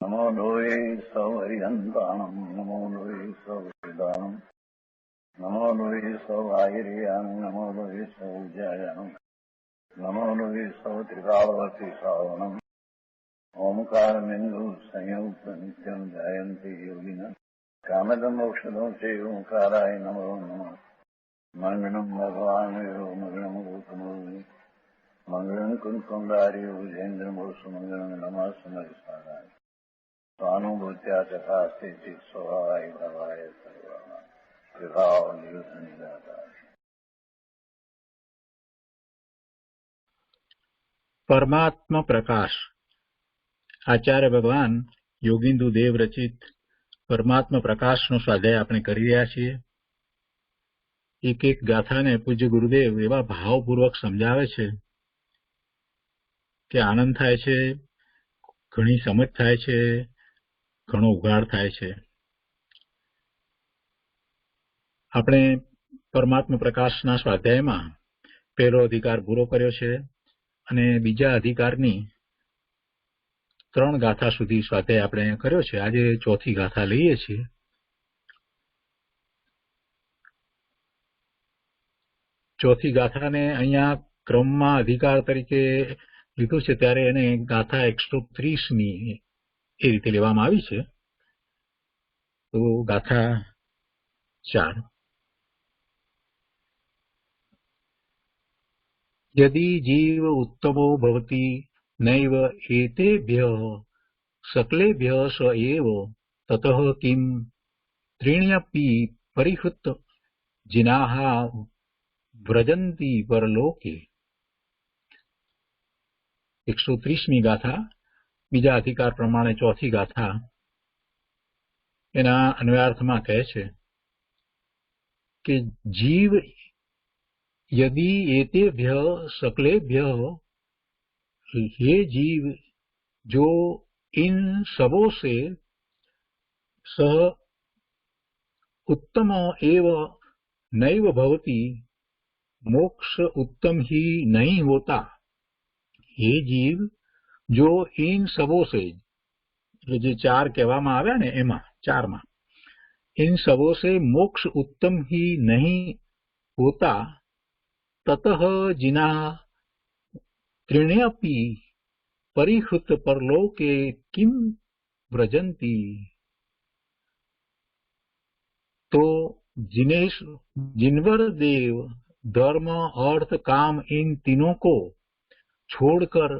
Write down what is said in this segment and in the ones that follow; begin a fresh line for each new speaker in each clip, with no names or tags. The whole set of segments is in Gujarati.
नमो लोये सौहरिहन्ताणम् नमो लोये सौहृदानम् नमो लोये सौआयर्याणम् नमो लोये सौज्यायानम् नमो लोये सौत्रिकावती श्रावणम् ओंकारमिन्दु संयुक्त नित्यम् ध्यायन्ति योगिनः कामदम् औषधम् चैव ओंकाराय नमो नमः मङ्गलम् भगवान् मङ्गलम् गौतमो मङ्गलम् कुन्कुण्डार्यो विजेन्द्रमोसुमङ्गलम् नमः समयसाराय स्वानुभूत्या चकास्ते स्वभावाय भवाय सर्वाः विभावनिदाताय।
परमात्मा प्रकाश आचार्य भगवान योगिंदु देव रचित परमात्मा प्रकाशનો સ્વાધ્યાય આપણે કરી રહ્યા છીએ। એક એક ગાથાને પૂજ્ય ગુરુદેવ એવા ભાવપૂર્વક સમજાવે છે કે આનંદ થાય છે, ઘણી સમજ થાય છે, ઘણો ઉઘાડ થાય છે। આપણે પરમાત્મા પ્રકાશના સ્વાધ્યાયમાં પહેલો અધિકાર પૂરો કર્યો છે અને બીજા અધિકારની 3 ગાથા સુધી સ્વાધ્યાય આપણે કર્યો છે। આજે ચોથી ગાથા લઈએ છીએ। ચોથી ગાથાને અહીંયા ક્રમમાં અધિકાર તરીકે લીધું છે ત્યારે એને ગાથા 130ની એ રીતે લેવામાં આવી છે। તો ગાથા 4 यदि जीव उत्तमो भवति नैव एतेभ्यः सकलेभ्यः स एव ततः किं त्रीण्यपि परिहृत जिनाः व्रजन्ति परलोके। 130મી ગાથા બીજા અધિકાર પ્રમાણે ચોથી ગાથા એના અન્વયાર્થમાં કહે છે કે જીવ यदि एतेभ्यः सकलेभ्यः ये जीव जो इन सबों से सह उत्तम एव नैव भवति मोक्ष उत्तम ही नहीं होता। ये जीव जो इन सबों से जो 4 कहवामां आव्या ने एमां 4 मां इन सबों से मोक्ष उत्तम ही नहीं होता ततः जिना त्रीण्यपि परिहृत परलोके किम व्रजन्ति। तो जिनवर देव धर्म अर्थ काम इन तीनों को छोड़कर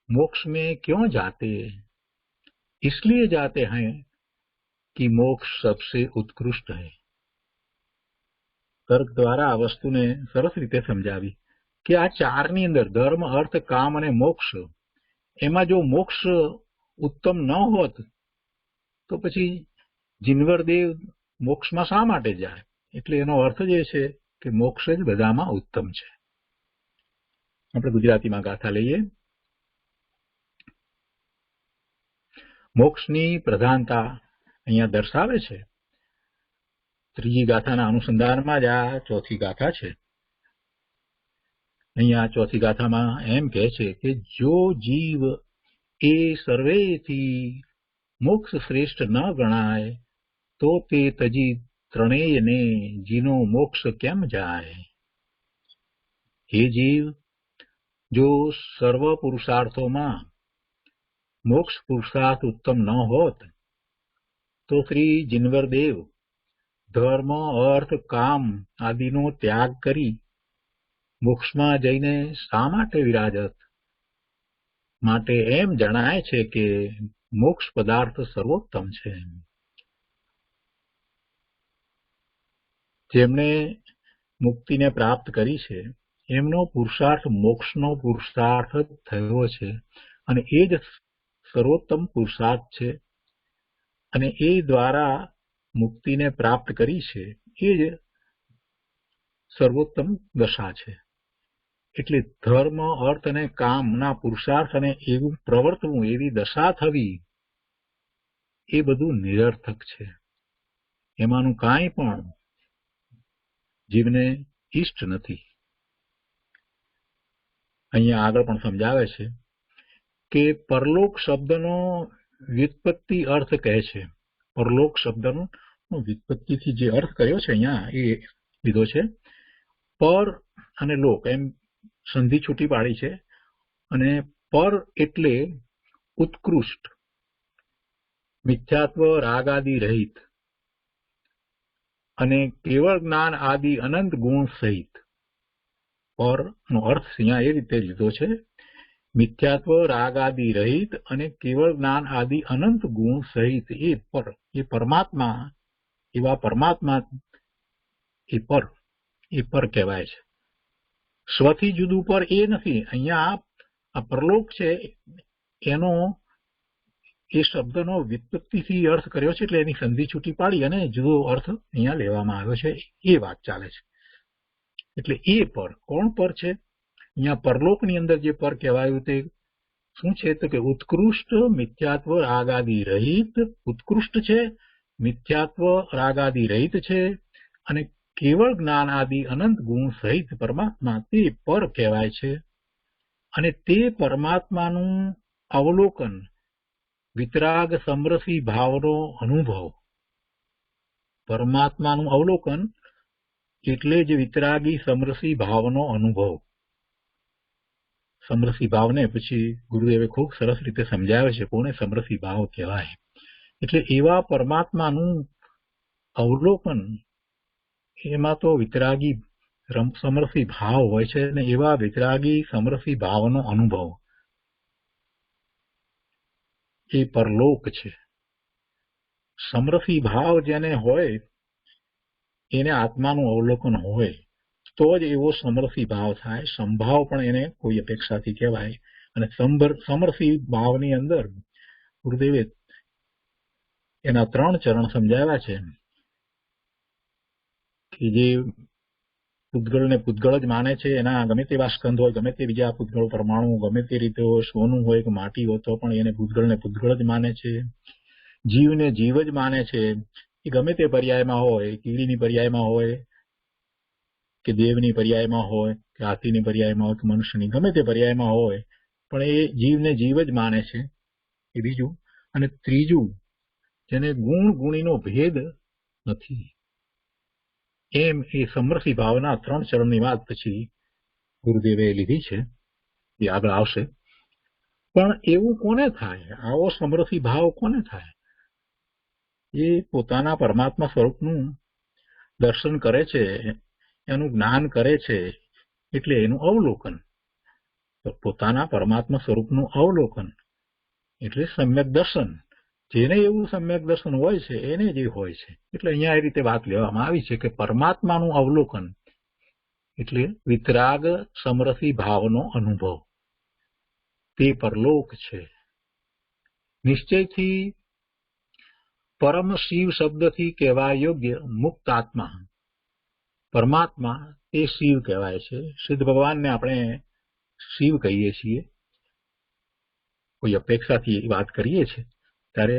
मोक्ष में क्यों जाते? इसलिए जाते हैं कि मोक्ष सबसे उत्कृष्ट है। तर्क द्वारा आ वस्तुने सरस रीते समझावी कि आ 4ની અંદર धर्म अर्थ काम અને मोक्ष એમાં જો मोक्ष उत्तम न होत तो પછી જીનવરદેવ મોક્ષમાં શા માટે જાય? એટલે એનો અર્થ જે છે કે મોક્ષ જ બધામાં ઉત્તમ છે। આપણે ગુજરાતીમાં ગાથા લઈએ। મોક્ષની પ્રધાનતા અહીંયા દર્શાવે છે। ત્રીજી ગાથાના અનુસંધાનમાં જ આ ચોથી ગાથા છે। અહીંયા ચોથી ગાથામાં એમ કહે છે કે જો જીવ એ સર્વેથી મોક્ષ શ્રેષ્ઠ ન ગણાય તો તે તજી ત્રણેયને જીનો મોક્ષ કેમ જાય? हे जीव जो सर्व पुरुषार्थों मोक्ष पुरुषार्थ उत्तम न होत तो श्री जिनवरदेव धर्म अर्थ काम आदिनो त्याग करी मोक्षमां जईने शा माटे विराजत? माटे एम जणाय छे के मोक्ष पदार्थ सर्वोत्तम छे। जेमणे मुक्तिने प्राप्त करी छे एमनो पुरुषार्थ मोक्षनो पुरुषार्थ थयो छे अने ए ज सर्वोत्तम पुरुषार्थ छे अने ए द्वारा मुक्तिने प्राप्त करी छे ए ज सर्वोत्तम दशा छे। एटले धर्म अर्थ अने कामना पुरुषार्थ अने एवुं प्रवर्तवुं एवी दशा थवी ए बधुं निरर्थक छे। एमानुं कांई पण जीवने इष्ट नथी। अहींया आगळ पण समजावे छे के परलोक शब्दनो વ્યુત્પત્તિ અર્થ કહે છે. પરલોક શબ્દનો વ્યુત્પત્તિથી જે અર્થ કર્યો છે અહીંયા એ લીધો છે. પર અને લોક એમ સંધિ છૂટી પાડી છે. અને પર એટલે ઉત્કૃષ્ટ, મિથ્યાત્વ રાગ આદિ રહિત અને કેવળ જ્ઞાન આદિ અનંત ગુણ સહિત. પર નો અર્થ અહીંયા એ રીતે લીધો છે, મિથ્યાત્વ રાગ આદિ રહિત અને કેવળ જ્ઞાન આદિ અનંત ગુણ સહિત. એ પરમાત્મા, એવા પરમાત્મા એ પર કહેવાય છે. સ્વથી જુદું પર એ નથી. અહીંયા આ પરલોક છે એનો એ શબ્દનો વ્યુત્પત્તિથી અર્થ કર્યો છે, એટલે એની સંધિ છૂટી પાડી અને જુદો અર્થ અહીંયા લેવામાં આવ્યો છે. એ વાત ચાલે છે. એટલે એ પર કોણ પર છે? અહીંયા પરલોકની અંદર જે પર કહેવાયું તે શું છે? તો કે ઉત્કૃષ્ટ, મિથ્યાત્વ રાગાદિ રહિત. ઉત્કૃષ્ટ છે, મિથ્યાત્વ રાગાદિ રહિત છે અને કેવળ જ્ઞાન આદિ અનંત ગુણ સહિત પરમાત્મા તે પર કહેવાય છે. અને તે પરમાત્માનું અવલોકન, વિતરાગ સમરસી ભાવનો અનુભવ. પરમાત્માનું અવલોકન એટલે જ વિતરાગી સમરસી ભાવનો અનુભવ. સમરસી ભાવને પછી ગુરુદેવે ખૂબ સરસ રીતે સમજાવે છે કોને સમરસી ભાવ કહેવાય. એટલે એવા પરમાત્માનું અવલોકન, એમાં તો વિતરાગી સમરસી ભાવ હોય છે અને એવા વિતરાગી સમરસી ભાવનો અનુભવ એ પરલોક છે. સમરસી ભાવ જેને હોય એને આત્માનું અવલોકન હોય તો જ એવો સમરસી ભાવ થાય. સંભાવ પણ એને કોઈ અપેક્ષાથી કહેવાય. અને સમરસી ભાવની અંદર ગુરુદેવે એના 3 ચરણ સમજાવ્યા છે કે જે પૂતગળને પૂતગળ જ માને છે, એના ગમે તેવા સ્કંદ હોય, ગમે તે બીજા પૂતગળ પરમાણુ ગમે તે રીતે હોય, સોનું હોય કે માટી હોય તો પણ એને પૂતગળને પૂતગળ જ માને છે. જીવને જીવ જ માને છે. એ ગમે તે પર્યાયમાં હોય, કીડીની પર્યાયમાં હોય કે દેવની પર્યાયમાં હોય કે હાથીની પર્યાયમાં હોય કે મનુષ્યની, ગમે તે પર્યાયમાં હોય પણ એ જીવને જીવ જ માને છે. એ બીજું. અને ત્રીજું, જેને ગુણ ગુણીનો ભેદ નથી. એમ એ સમરસી ભાવના 3 ચરણની વાત પછી ગુરુદેવે લીધી છે, એ આગળ આવશે. પણ એવું કોને થાય? આવો સમરસી ભાવ કોને થાય? એ પોતાના પરમાત્મા સ્વરૂપનું દર્શન કરે છે, એનું જ્ઞાન કરે છે, એટલે એનું અવલોકન. પોતાના પરમાત્મા સ્વરૂપનું અવલોકન એટલે સમ્યક દર્શન. જેને એવું સમ્યક દર્શન હોય છે એને જે હોય છે. એટલે અહીંયા એ રીતે વાત લેવામાં આવી છે કે પરમાત્માનું અવલોકન એટલે વિતરાગ સમરસી ભાવનો અનુભવ, તે પરલોક છે. નિશ્ચયથી પરમ શિવ શબ્દથી કહેવા યોગ્ય મુક્ત આત્મા, પરમાત્મા તે શિવ કહેવાય છે. સિદ્ધ ભગવાનને આપણે શિવ કહીએ છીએ. કોઈ અપેક્ષાથી વાત કરીએ છીએ ત્યારે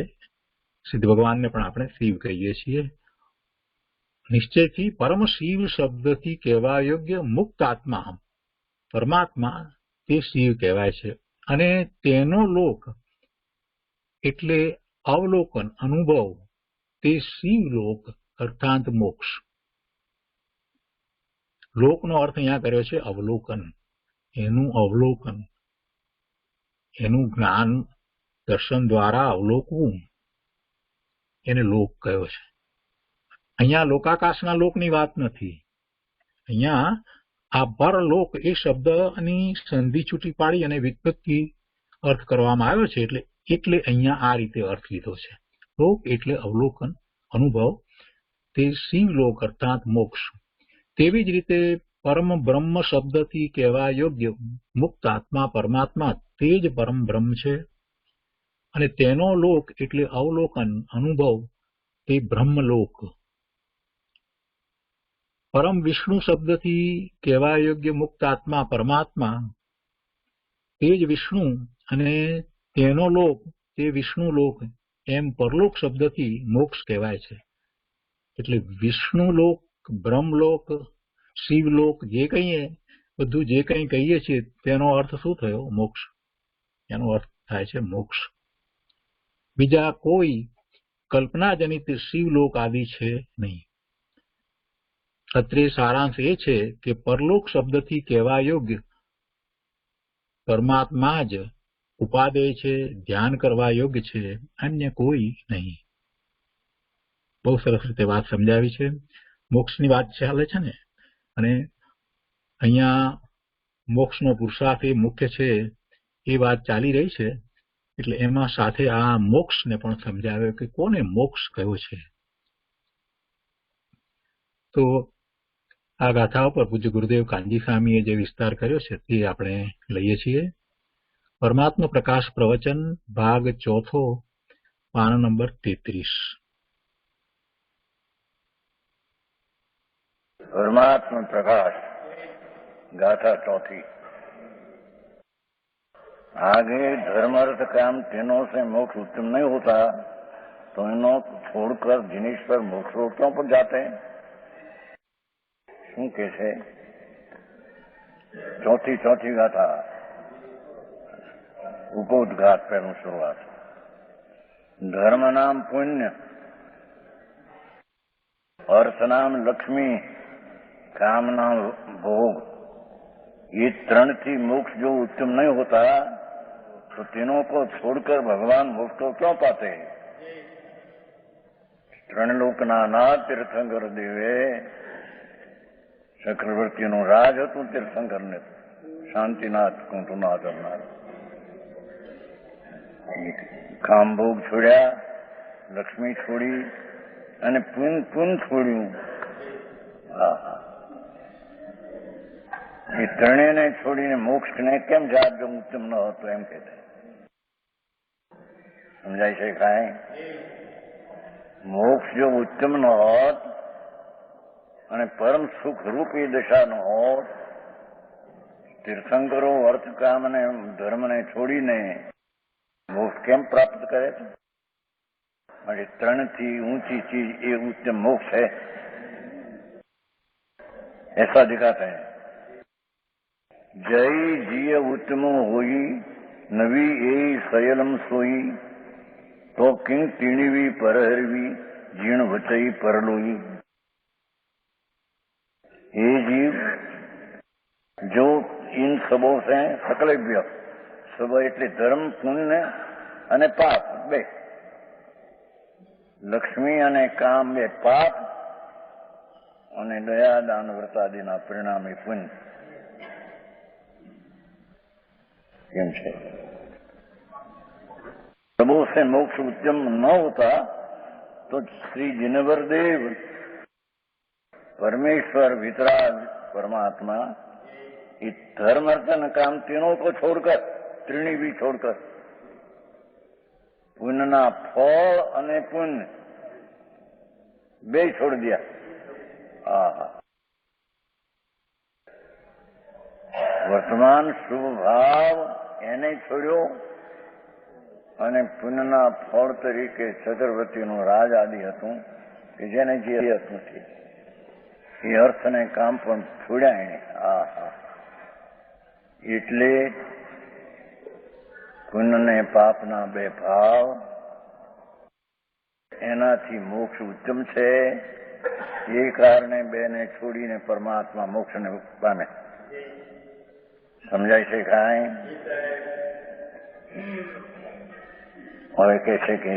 સિદ્ધ ભગવાનને પણ આપણે શિવ કહીએ છીએ. નિશ્ચયથી પરમ શિવ શબ્દથી કહેવા યોગ્ય મુક્ત આત્મા, પરમાત્મા તે શિવ કહેવાય છે. અને તેનો લોક એટલે અવલોકન, અનુભવ, તે શિવલોક અર્થાત મોક્ષ. લોકનો અર્થ અહીંયા કર્યો છે અવલોકન. એનું અવલોકન, એનું જ્ઞાન દર્શન દ્વારા અવલોકવું, એને લોક કયો છે. અહીંયા લોકાકાશના લોકની વાત નથી. અહીંયા આ પરલોક એ શબ્દની સંધિ છૂટી પાડી અને વ્યુત્પત્તિ અર્થ કરવામાં આવ્યો છે. એટલે અહીંયા આ રીતે અર્થ લીધો છે. લોક એટલે અવલોકન, અનુભવ, તે શિવલોક અર્થાત મોક્ષ. તેવી જ રીતે પરમ બ્રહ્મ શબ્દથી કહેવા યોગ્ય મુક્ત આત્મા, પરમાત્મા તે જ પરમ બ્રહ્મ છે. અને તેનો લોક એટલે અવલોકન, અનુભવ, તે બ્રહ્મલોક. પરમ વિષ્ણુ શબ્દથી કહેવા યોગ્ય મુક્ત આત્મા, પરમાત્મા તે જ વિષ્ણુ અને તેનો લોક તે વિષ્ણુ લોક. એમ પરલોક શબ્દથી મોક્ષ કહેવાય છે. એટલે વિષ્ણુલોક, બ્રહ્મલોક, શિવલોક જે કહીએ, બધું જે કંઈ કહીએ છીએ તેનો અર્થ શું થયો? મોક્ષ. એનો અર્થ થાય છે મોક્ષ. બીજા કોઈ કલ્પનાજનિત શિવલોક આદિ છે નહીં. અત્રે સારાંશ એ છે કે પરલોક શબ્દથી કહેવા યોગ્ય પરમાત્મા જ ઉપાદેય છે, ધ્યાન કરવા યોગ્ય છે, અન્ય કોઈ નહીં. બહુ સરસ રીતે વાત સમજાવી છે. મોક્ષની વાત ચાલે છે ને, અને અહીંયા મોક્ષનો પુરુષાર્થ એ મુખ્ય છે એ વાત ચાલી રહી છે, એટલે એમાં સાથે આ મોક્ષને પણ સમજાવ્યો કે કોને મોક્ષ કયો છે. તો આ ગાથા ઉપર પૂજ્ય ગુરુદેવ કાનજી સ્વામીએ જે વિસ્તાર કર્યો છે તે આપણે લઈએ છીએ. પરમાત્મા પ્રકાશ પ્રવચન ભાગ 4, પાન નંબર 33.
परमात्मा प्रकाश गाथा 4. आगे धर्म अर्थ काम तीनों से मोक्ष उत्तम नहीं होता तो इन्हों छोड़कर जिनेश्वर मोक्षोत्तों पर जाते हैं. શું કે છે? ચોથી ગાથા, ઉपोद्घात પહેલું શરૂઆત. ધર્મ નામ પુણ્ય, अर्थ नाम लक्ष्मी, काम नाम भोग, ये तरण थी मोक्ष जो उत्तम नहीं होता तो तीनों को छोड़कर भगवान मोक्ष को क्यों पाते? त्रण लोकना नाथ तीर्थंकर देवे चक्रवर्तीનું રાજ હતું તીર્થંકરને, શાંતિનાથ કુંતુનાથ અરનાથ. કામભોગ છોડ્યા, લક્ષ્મી છોડી અને પુન છોડ્યું. એ ત્રણેયને છોડીને મોક્ષને કેમ જાત જો ઉત્તમ ન હતો એમ કે સમજાય છે કાંઈ? મોક્ષ જો ઉત્તમ ન હોત અને પરમ સુખ રૂપી દશા ન હોત, તીર્થંકરો અર્થ કામ અને ધર્મને છોડીને મોક્ષ કેમ પ્રાપ્ત કરે છે? માટે ત્રણથી ऊंची चीज ये उत्तम मोक्ष है, ऐसा दिखाते हैं. जय जिय उत्तमो होई नवी ए सयलम सोई तो किंग तीणवी परहरवी जीर्ण वचई परलोई. ये जीव जो इन सबों से सकलभ्य, सब એટલે ધર્મ, પુણ્ય અને પાપ બે, લક્ષ્મી અને કામ બે પાપ, અને દયા દાન વ્રતાદિના પરિણામી પુણ્ય કેમ છે? सबों से मोक्ष उत्तम न होता तो श्री जिनेवर देव परमेश्वर वितराग परमात्मा इस धर्म अर्थ काम तीनों को छोड़कर, त्रिणी भी छोड़कर, पुण्यना फल અને પુણ્ય બે છોડ દિયા. વર્તમાન શુભ ભાવ એને છોડ્યો અને પુણ્યના ફળ તરીકે ચક્રવર્તીનું રાજ આદિ હતું કે જેને જે હતું એ અર્થને કામ પણ છોડ્યા એને. એટલે પુણ્ય પાપના બે ભાવ, એનાથી મોક્ષ ઉત્તમ છે. એ કારણે બેને છોડીને પરમાત્મા મોક્ષને પામે. સમજાય છે કાંઈ? હવે કહે છે કે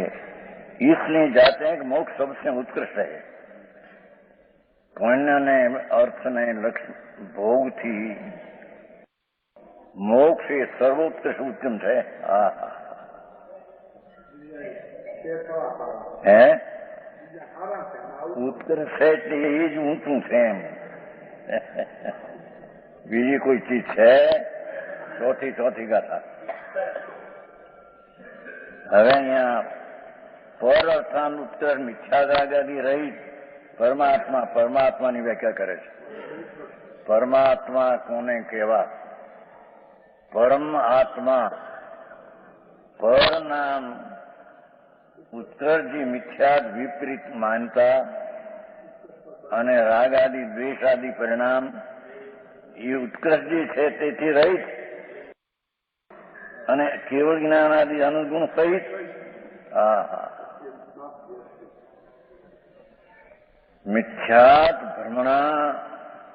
इसलिए जाते हैं कि मोक्ष सबसे उत्कृष्ट है. पुण्य ने अर्थ ने लक्ष्य भोग थी मोक्ष એ સર્વોત્કૃષ્ટ ઉત્તમ છે. હે ઉત્કૃષ્ટ એટલે એ જ ઊંચું છે એમ. બીજી કોઈ ચીજ છે? ચોથી ગાથા. હવે અહીંયા પર અર્થાનુત્તર મિથ્યાગાદી રહિત પરમાત્માની વ્યાખ્યા કરે છે. પરમાત્મા કોને કહેવા? પરમ આત્મા, પર નામ ઉત્કર્ષજી મિથ્યા વિપરીત માનતા અને રાગ આદિ દ્વેષ આદિ પરિણામ એ ઉત્કર્ષજી છે તેથી રહિત અને કેવળ જ્ઞાન આદિ અનુગુણ સહિત આહા મિથ્યાત ભ્રમણા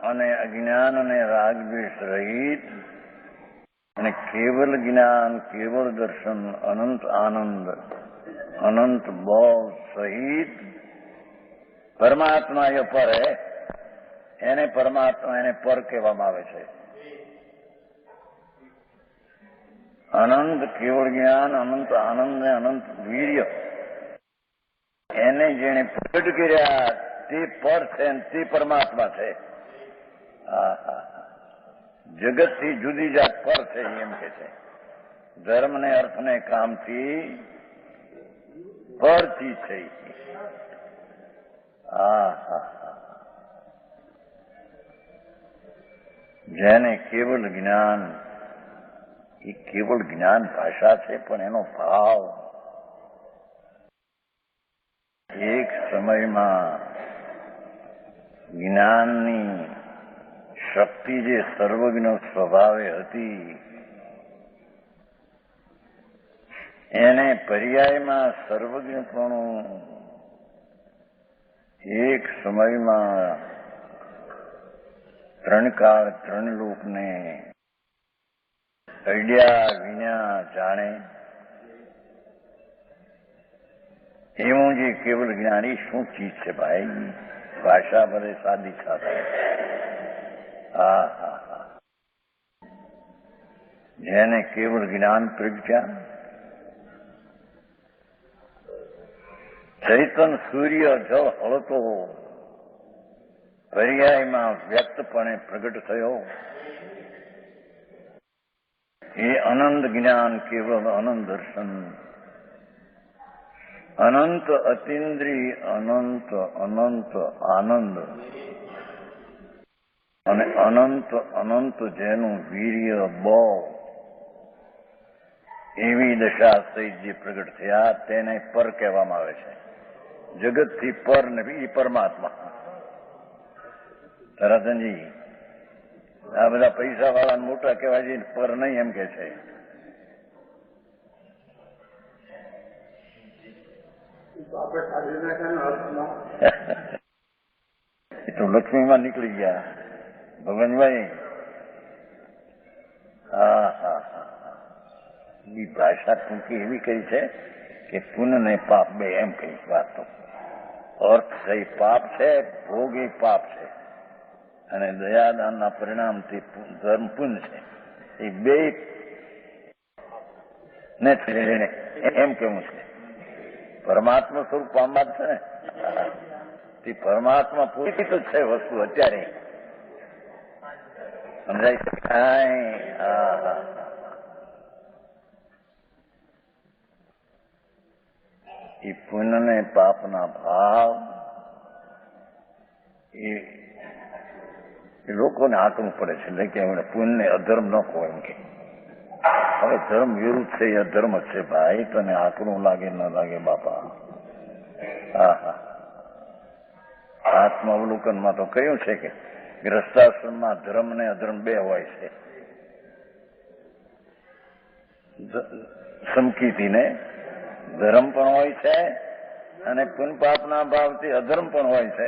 અને અજ્ઞાન અને રાગદ્વેષ રહિત અને કેવલ જ્ઞાન, કેવળ દર્શન, અનંત આનંદ, અનંત બોધ સહિત પરમાત્મા એ પર હે, એને પરમાત્મા, એને પર કહેવામાં આવે છે. અનંત કેવળ જ્ઞાન, અનંત આનંદ ને અનંત વીર્ય એને જેને પ્રગટ કર્યા તે પર છે અને તે પરમાત્મા છે. જગતથી જુદી જાત પર છે એમ કે છે. ધર્મ ને અર્થ ને કામથી પરથી છે. જેને કેવલ જ્ઞાન, એ કેવળ જ્ઞાન ભાષા છે, પણ એનો ભાવ એક સમયમાં જ્ઞાનની શક્તિ જે સર્વજ્ઞ સ્વભાવે હતી એને પર્યાયમાં સર્વજ્ઞપણું એક સમયમાં ત્રણ કાળ ત્રણ લોકને અડ્યા વિના જાણે એવું જે કેવલ જ્ઞાની શું ચીજ છે ભાઈ? ભાષા ભલે સાદી સાથે જેને કેવળ જ્ઞાન પ્રજ્ઞા ચૈતન સૂર્ય જળ હળતો પર્યાયમાં વ્યક્તપણે પ્રગટ થયો એ અનંત જ્ઞાન, કેવળ અનંત દર્શન, અનંત અતિન્દ્રિય, અનંત અનંત આનંદ અને અનંત અનંત જેનું વીર્ય બો એવી દશા સહિત જે પ્રગટ થયા તેને પર કહેવામાં આવે છે. જગતથી પર ને એ પરમાત્મા. તરાતનજી આ બધા પૈસા વાળા મોટા કહેવાય છે, પર નહીં એમ કે છે. એ તો લક્ષ્મીમાં નીકળી ગયા ભગવાનભાઈ. એ ભાષા ટૂંકી એવી કરી છે કે પુણ્ય ને પાપ બે એમ કઈ વાત. તો અર્થ છે પાપ છે, ભોગ એ પાપ છે, અને દયાદાનના પરિણામથી ધર્મ પુણ્ય છે. એ બે ને એમ કેવું છે. પરમાત્મા સ્વરૂપ પામવા છે ને, તે પરમાત્મા પૂરી તો છે વસ્તુ અત્યારે સમજાય શકાય. એ પુણ્ય ને પાપના ભાવ એ લોકોને આંકવું પડે છે. એટલે કે એમણે પુણ્ય અધર્મ ન કહો એમ કે. હવે ધર્મ વિરુદ્ધ છે, એ અધર્મ જ છે ભાઈ. તને આંકડું લાગે ન લાગે બાપા. આત્માવલોકનમાં તો કહ્યું છે કે ગ્રસ્તાશ્રમમાં ધર્મ ને અધર્મ બે હોય છે. સમકીતીને ધર્મ પણ હોય છે અને પુણ્ય પાપના ભાવથી અધર્મ પણ હોય છે.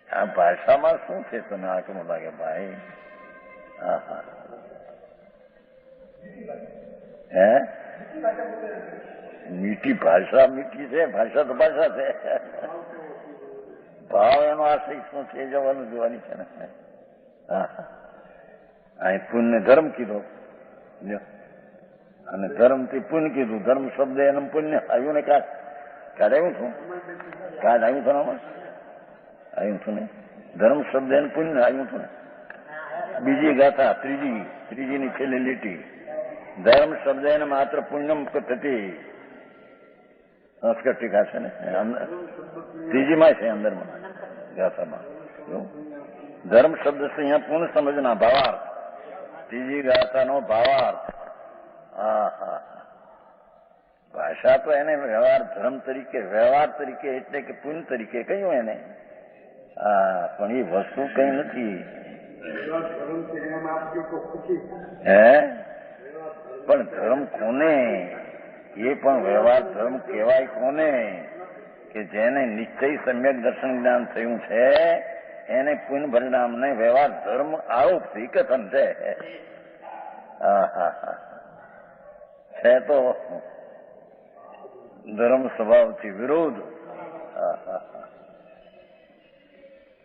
આ ભાષામાં શું છે તને આંકડું લાગે ભાઈ? હે મીઠી ભાષા મીઠી છે, ભાષા તો ભાષા છે. ભાવ એનો આશય શું છે જવાનું જોવાની છે ને. અહીં પુણ્ય ધર્મ કીધો અને ધર્મથી પુણ્ય કીધું. ધર્મ શબ્દ એનું પુણ્ય આવ્યું ને. કાઢ આવ્યું છું, કાઢ આવ્યું છું આમાં આવ્યું છું ને. ધર્મ શબ્દ એનું પુણ્ય આવ્યું છું ને. બીજી ગાથા ત્રીજીની છેલ્લી લીટી. ધર્મ શબ્દ એને માત્ર પુણ્યમ થતી સંસ્કૃત ટીકા છે ને, ત્રીજીમાં છે અંદરમાં ગાથામાં. ધર્મ શબ્દ છે અહીંયા પૂર્ણ સમજના ભાવાર્થ. ત્રીજી ગાથાનો ભાવાર્થ. ભાષા તો એને વ્યવહાર ધર્મ તરીકે, વ્યવહાર તરીકે એટલે કે પુણ્ય તરીકે કહ્યું એને. પણ એ વસ્તુ કઈ નથી. હે પણ ધર્મ કોને? એ પણ વ્યવહાર ધર્મ કહેવાય કોને? કે જેને નિશ્ચય સમ્યક દર્શન જ્ઞાન થયું છે એને પુણ્ય પરિણામને વ્યવહાર ધર્મ આરોપથી કથન છે. છે તો ધર્મ સ્વભાવથી વિરોધ.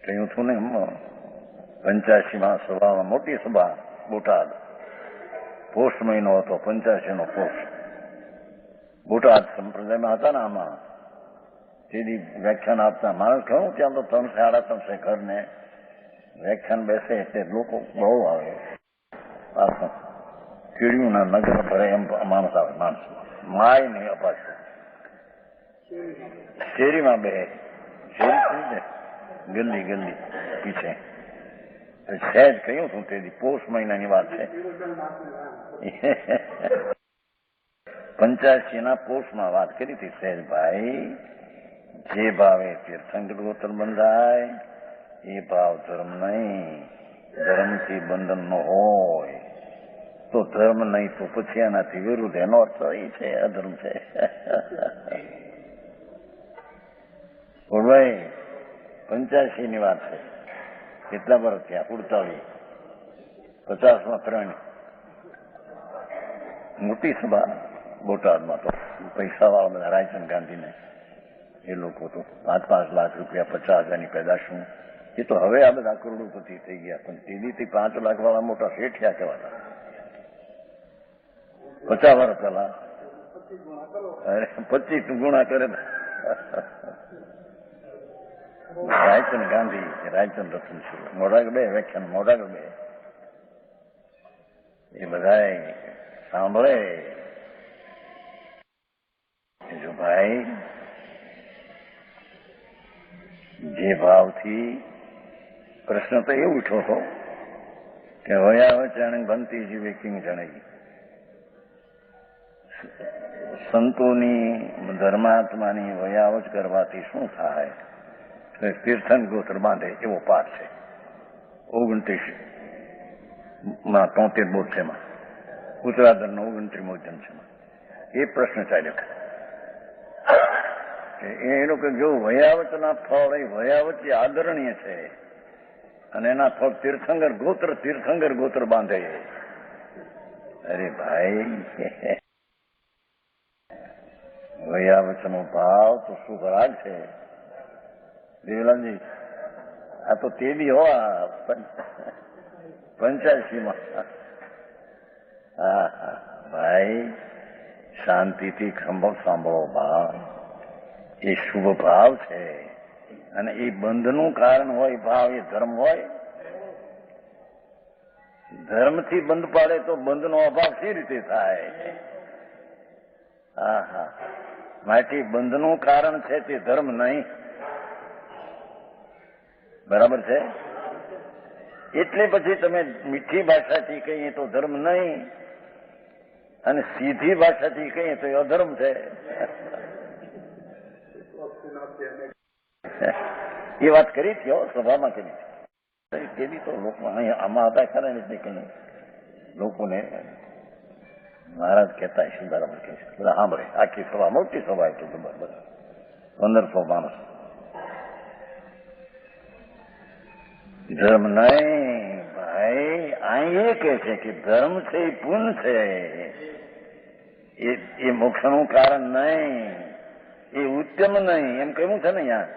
કહ્યું છું ને 85માં સભામાં મોટી સભા બોટાદ, પોષ મહિનો હતો, 85નો પોષ. બોટાદ સંપ્રદાયમાં હતા ને આમાં તેથી વ્યાખ્યાન આપતા માણસ કહું ત્યાં તો 300-350 ઘર ને વ્યાખ્યાન બેસે એટલે લોકો બહુ આવે. કીડીઓના નગર ભરે એમ માણસ આવે. માણસ માય નહીં અપાશે. શેરીમાં બે શેરી ગલ્લી ગલ્લી પીછે સહેજ કહ્યું છું તેથી પોષ મહિનાની વાત છે. 85ના પોષમાં વાત કરી હતી સહેજભાઈ. જે ભાવે તીર્થંકર ગોત્ર બંધાય એ ભાવ ધર્મ નહીં. ધર્મથી બંધન ન હોય તો ધર્મ નહીં તો પછી એનાથી વિરુદ્ધ. એનો અર્થ એ છે અધર્મ છે. ભાઈ 85ની વાત છે. કેટલા વર્ષ થયા? 48. 50માં 3 મોટી સભા બોટાદમાં. તો પૈસાવાળા બધા રાયચંદ ગાંધીને એ લોકો તો 5-5 લાખ રૂપિયા, 50,000ની પેદાશું. એ તો હવે આ બધા કરોડોપતિ થઈ ગયા, પણ તેદીથી 5 લાખ વાળા મોટા શેઠિયા કહેવાતા. 50 વર્ષ પહેલા 25 ગુણા કરે. રાયચંદ ગાંધી, રાયચંદ રતન મોઢાગર બે વ્યાખ્યાન, મોઢાગર બે એ બધા સાંભળે. જો ભાઈ જે ભાવથી પ્રશ્ન તો એ ઉઠો હતો કે વયા જાણે બનતી જીવે કિંગ જણાઈ. સંતોની ધર્માત્માની વયાવચ કરવાથી શું થાય? તીર્થન ગોત્ર બાંધે એવો પાઠ છે 29-73 ઉત્તરાધરનો 29મો જન્મ છે. એ પ્રશ્ન ચાલ્યો કે એનું કે જો વયાવચના ફળ એ વયાવચ આદરણીય છે અને એના ફળ તીર્થંકર ગોત્ર બાંધે. અરે ભાઈ વયાવચનો ભાવ તો શું ખરાબ છે દેવલાલજી. આ તો તે બી હોવા 85માં. હા ભાઈ શાંતિથી સાંભળો ભાવ. એ શુભ ભાવ છે અને એ બંધનું કારણ હોય ભાવ. એ ધર્મ હોય. ધર્મથી બંધ પાડે તો બંધનો અભાવ સી રીતે થાય? હા માટે બંધનું કારણ છે તે ધર્મ નહીં. બરાબર છે? એટલે પછી તમે મીઠી ભાષાથી કહીએ તો ધર્મ નહીં અને સીધી ભાષાથી કહીએ તો અધર્મ છે. એ વાત કરી હતી સભામાં કરી હતી. તેની તો લોકો અહીંયા આમાં હતા ખરા નથી કઈ લોકોને મહારાજ કહેતા છે બરાબર કહે છે. બધા સાંભળે. આખી સભા મોટી સભા એટલે બરાબર 1500 માણસ. ધર્મ નહીં ભાઈ. અહીં એ કે છે કે ધર્મ છે એ પુણ્ય છે. એ મોક્ષનું કારણ નહીં. એ ઉત્તમ નહીં એમ કહ્યું છે ને અહીંયા.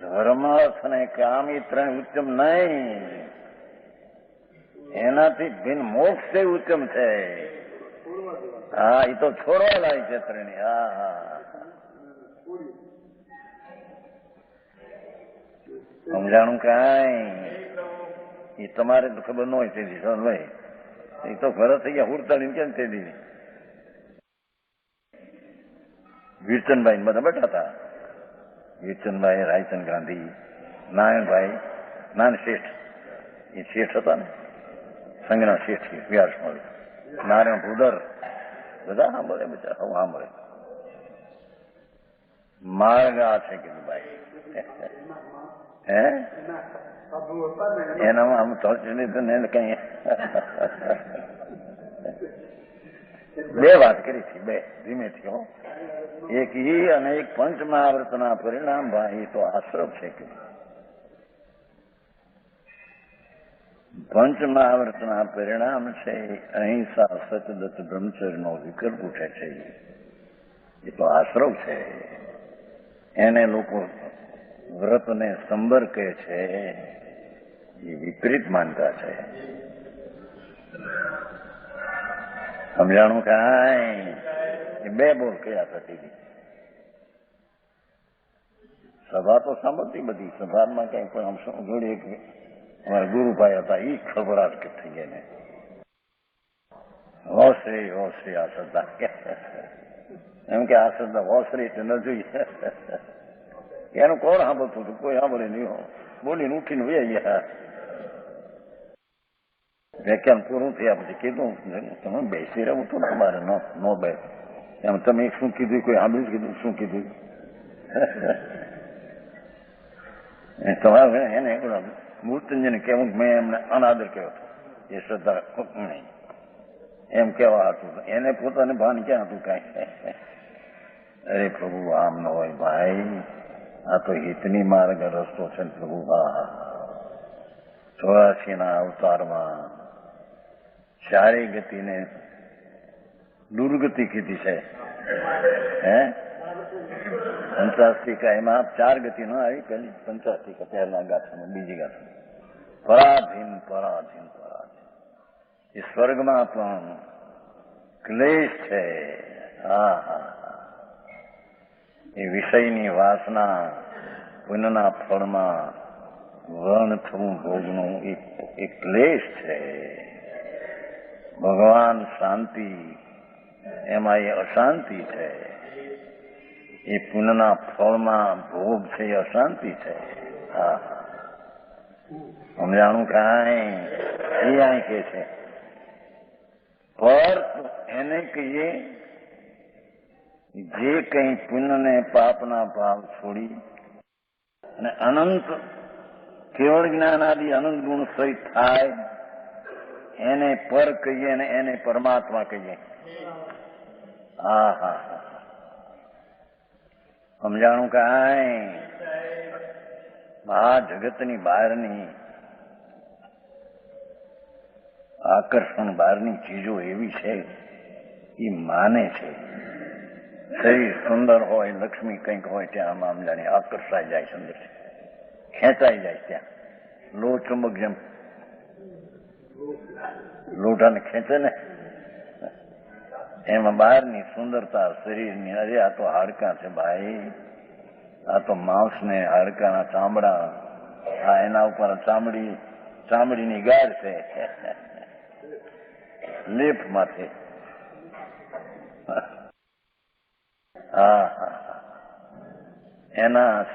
ધર્મ અર્થ ને કામ એ 3 ઉત્તમ નહીં. એનાથી ભિન્ન મોક્ષ છે ઉત્તમ છે. હા એ તો છોડવા લાય છે 3. હા સમજાણું કાંઈ એ તમારે તો ખબર ન હોય તેથી ભાઈ. એ તો ઘર થઈ ગયા 48 કેમ તે દીધી. વીરચંદભાઈ બધા બેઠા હતા. વીરચંદભાઈ, રાયચંદ ગાંધી, નારાયણભાઈ, શેઠ. એ શેઠ હતા ને સંઘના શેઠ વ્યાસમાં. નારાયણ ભૂદર બધા સાંભળે. બધા હું સાંભળે. માર્ગ આ છે કે ભાઈ હે એનામાં આમ ચોચી લીધું ને કઈ બે વાત કરી હતી, બે ધીમેથી હો. એક ઈ અને એક પંચમહાવૃતના પરિણામ ભાઈ તો આશ્રમ છે કે પંચમહાવૃતના પરિણામ છે અહિંસા સતદત્ત બ્રહ્મચર્યનો વિકલ્પ ઉઠે છે. એ તો આશ્રવ છે. એને લોકો વ્રતને સંબર કહે છે, એ વિપરીત માનતા છે. સમજાણું કાંઈ? એ બે બોલ કયા થતી સભા તો સાંભળતી બધી, સભામાં કઈ પણ જોડે અમારા ગુરુભાઈ હતા, એ ખબરાટ કે થઈ ગયા ને હોશ્રી આ શ્રદ્ધા એમ કે આ શ્રદ્ધા હોશ્રી એટલે ન જોઈએ. એનું કોણ સાંભળતું હતું? કોઈ સાંભળે નહીં. બોલીને ઉઠીને વહી ગયા. વ્યાખ્યાન પૂરું થયા પછી કીધું તમે બેસી રહેવું હતું ને તમારે નો બે એમ તમે શું કીધું? કોઈ સાંભળ્યું કીધું? શું કીધું? તમારે એને મૃત્યુંજયને કહેવું મેં એમને અનાદર કર્યો હતો, એ શ્રદ્ધા નહીં એમ કેવા હતું. એને પોતાને ભાન ક્યાં હતું કાંઈ? અરે પ્રભુ આમ ન હોય ભાઈ, આ તો હિતની માર્ગ રસ્તો છે ને પ્રભુ. 84 અવતારમાં ચારે ગતિને દુર્ગતિ કીધી છે. 85 એમાં 4 ગતિ ન આવી. પેલી 85 પહેલા ગાથામાં, બીજી ગાથામાં પરાધીન. એ સ્વર્ગમાં પણ ક્લેશ છે. એ વિષયની વાસના પુણ્યના ફળમાં વર્ણ થવું ભોગનું એ ક્લેશ છે. ભગવાન શાંતિ, એમાં એ અશાંતિ છે. એ પુણ્યના ફળમાં ભોગ છે, એ અશાંતિ છે. સમજાણું કાંઈ? એ અહીં કે છે પર એને કહીએ જે કંઈ પુણ્ય ને પાપના ભાવ છોડી અને અનંત કેવળ જ્ઞાનાદિ અનંત ગુણ સહિત થાય એને પર કહીએ અને એને પરમાત્મા કહીએ. સમજાણું કાંઈ? આ જગતની બહારની આકર્ષણ, બહારની ચીજો એવી છે એ માને છે. શરીર સુંદર હોય, લક્ષ્મી કંઈક હોય ત્યાં આમ જાણે આકર્ષાઈ જાય, સુંદર ખેંચાઈ જાય. ત્યાં લો ચુંબક જેમ લોઢાને ખેંચે ને એમાં બહારની સુંદરતા શરીરની. અરે આ તો હાડકાં છે ભાઈ, આ તો માંસ ને હાડકાના ચામડા, આ એના ઉપર ચામડીની ગાઢ છે લેપ માથે. એના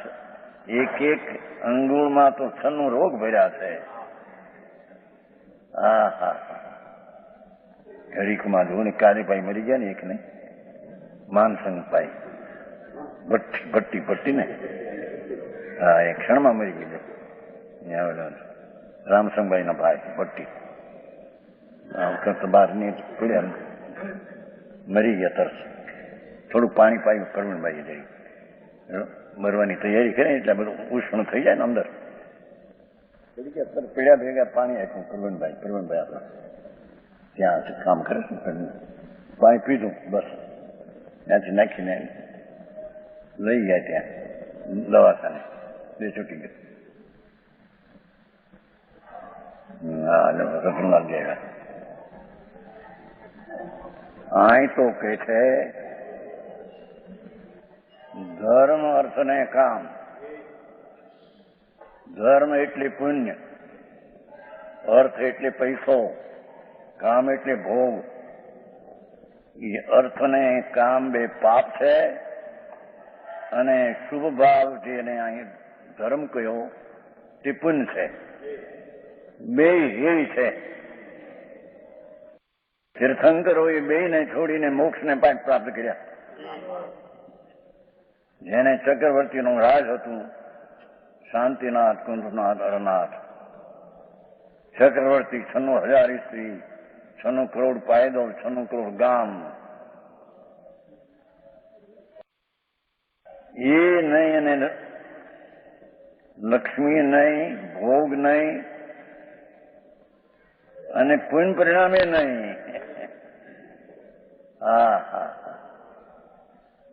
એક અંગુળમાં તો 96 રોગ ભર્યા છે. ઘડીકમાં જો ને કાળીભાઈ મરી ગયા ને, એકને માનસંગભાઈ ભટ્ટી ને, એ ક્ષણમાં મરી ગયેલો. રામસંગભાઈ ના ભાઈ ભટ્ટી બહાર ની પડ્યા, મરી ગયા તરસ. થોડું પાણી પાયું કરવણભાઈ જઈ, મરવાની તૈયારી કરે એટલે બધું ઉષ્ણ થઈ જાય ને અંદર. પીડ્યા ભેગા પાણી આપ્યું કરવણભાઈ આપણા ત્યાં કામ કરે છે. પાણી પીધું બસ, ત્યાંથી નાખીને લઈ ગયા ત્યાં દવાખાને. બે છૂટી ગયો. રતનલાલ ગયા. અહીં તો કે છે ધર્મ, અર્થ ને કામ. ધર્મ એટલે પુણ્ય, અર્થ એટલે પૈસો, કામ એટલે ભોગ. એ અર્થ ને કામ બે પાપ છે અને શુભ ભાવ જેને અહીં ધર્મ કહ્યો તે પુણ્ય છે. બે હેરી છે. તીર્થંકરો એ બે ને છોડીને મોક્ષને પ્રાપ્ત કર્યા. જેને ચક્રવર્તીનું રાજ હતું, શાંતિનાથ, કુંભનાથ, અરનાથ. ચક્રવર્તી 96,000 સ્ત્રી, 96 કરોડ પાયદો, 96 કરોડ ગામ. એ નહીં અને લક્ષ્મી નહીં, ભોગ નહીં અને પુણ્ય પરિણામે નહીં. હા હા,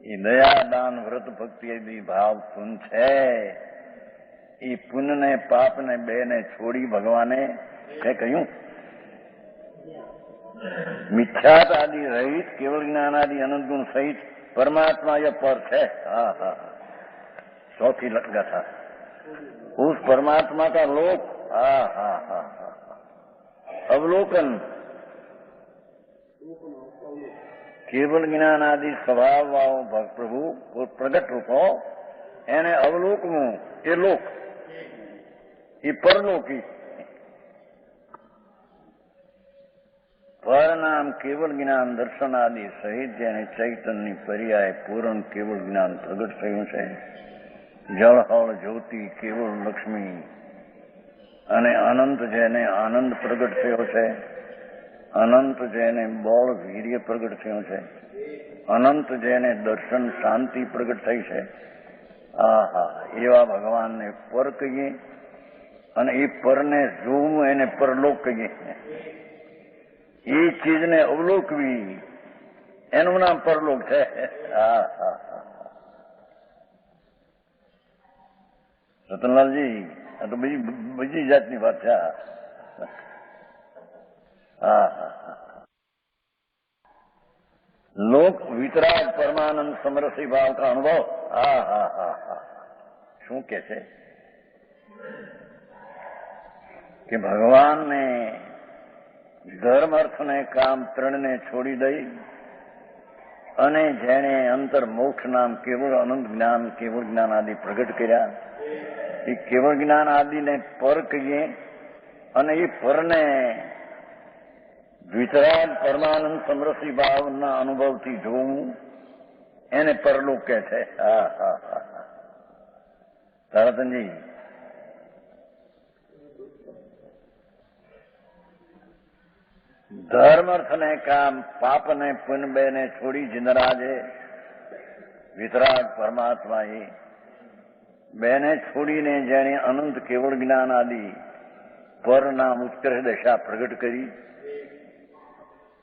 એ દયા, દાન, વ્રત, ભક્તિ એ ભાવ પુણ્ય છે. એ પુણ્ય ને પાપ ને બે ને છોડી ભગવાને છે કહ્યું મિથ્યાત આદि રહિત કેવળ જ્ઞાન આદि અનંત ગુણ સહિત परमात्मा यह पर है. हाँ हाँ, चौथी गाथा उस परमात्मा का लोक. हाँ हाँ हाँ हाँ, अवलोकन केवल ज्ञान आदि स्वभाव वाव प्रभु प्रगट रूपो એને અવલોકવું એ લોક, એ પરલોકી. પર નામ કેવલ જ્ઞાન દર્શન આદિ સહિત જેને ચૈતન્ય પર્યાય પૂર્ણ કેવળ જ્ઞાન પ્રગટ થયું છે. જળહળ જ્યોતિ કેવળ લક્ષ્મી અને અનંત જેને આનંદ પ્રગટ થયો છે. અનંત જેને બળ વીર્ય પ્રગટ થયું છે. અનંત જેને દર્શન શાંતિ પ્રગટ થઈ છે. આહા, એવા ભગવાનને પર કહીએ અને એ પરને જોવું એને પરલોક કહીએ. એ ચીજને અવલોકવી એનું નામ પરલોક છે. હા હા હા, રતનલાલજી, આ તો બીજી જાતની વાત છે. હા હા હા, લોક વિતરાગ પરમાનંદ સમરસી ભાવ કા અનુભવ. હા હા હા હા, શું કે છે કે ભગવાનને ધર્મ અર્થ ને કામ ત્રણને છોડી દઈ અને જેણે અંતર મોક્ષ નામ કેવળ અનંત જ્ઞાન કેવળ જ્ઞાન આદિ પ્રગટ કર્યા. એ કેવળ જ્ઞાન આદિને પર કહીએ અને એ પરને વિતરાગ પરમાનંદ સમરસી ભાવના અનુભવથી જોવું એને પરલોક કહે છે. હા હા હા, તારાતનજી, ધર્મ અર્થ ને કામ પાપ ને પુण्य બે ને છોડી જિંદરાજે વિતરાગ પરમાત્મા એ બેને છોડીને જેણે અનંત કેવળ જ્ઞાન આદિ પર નામ ઉત્કર્ષ દશા પ્રગટ કરી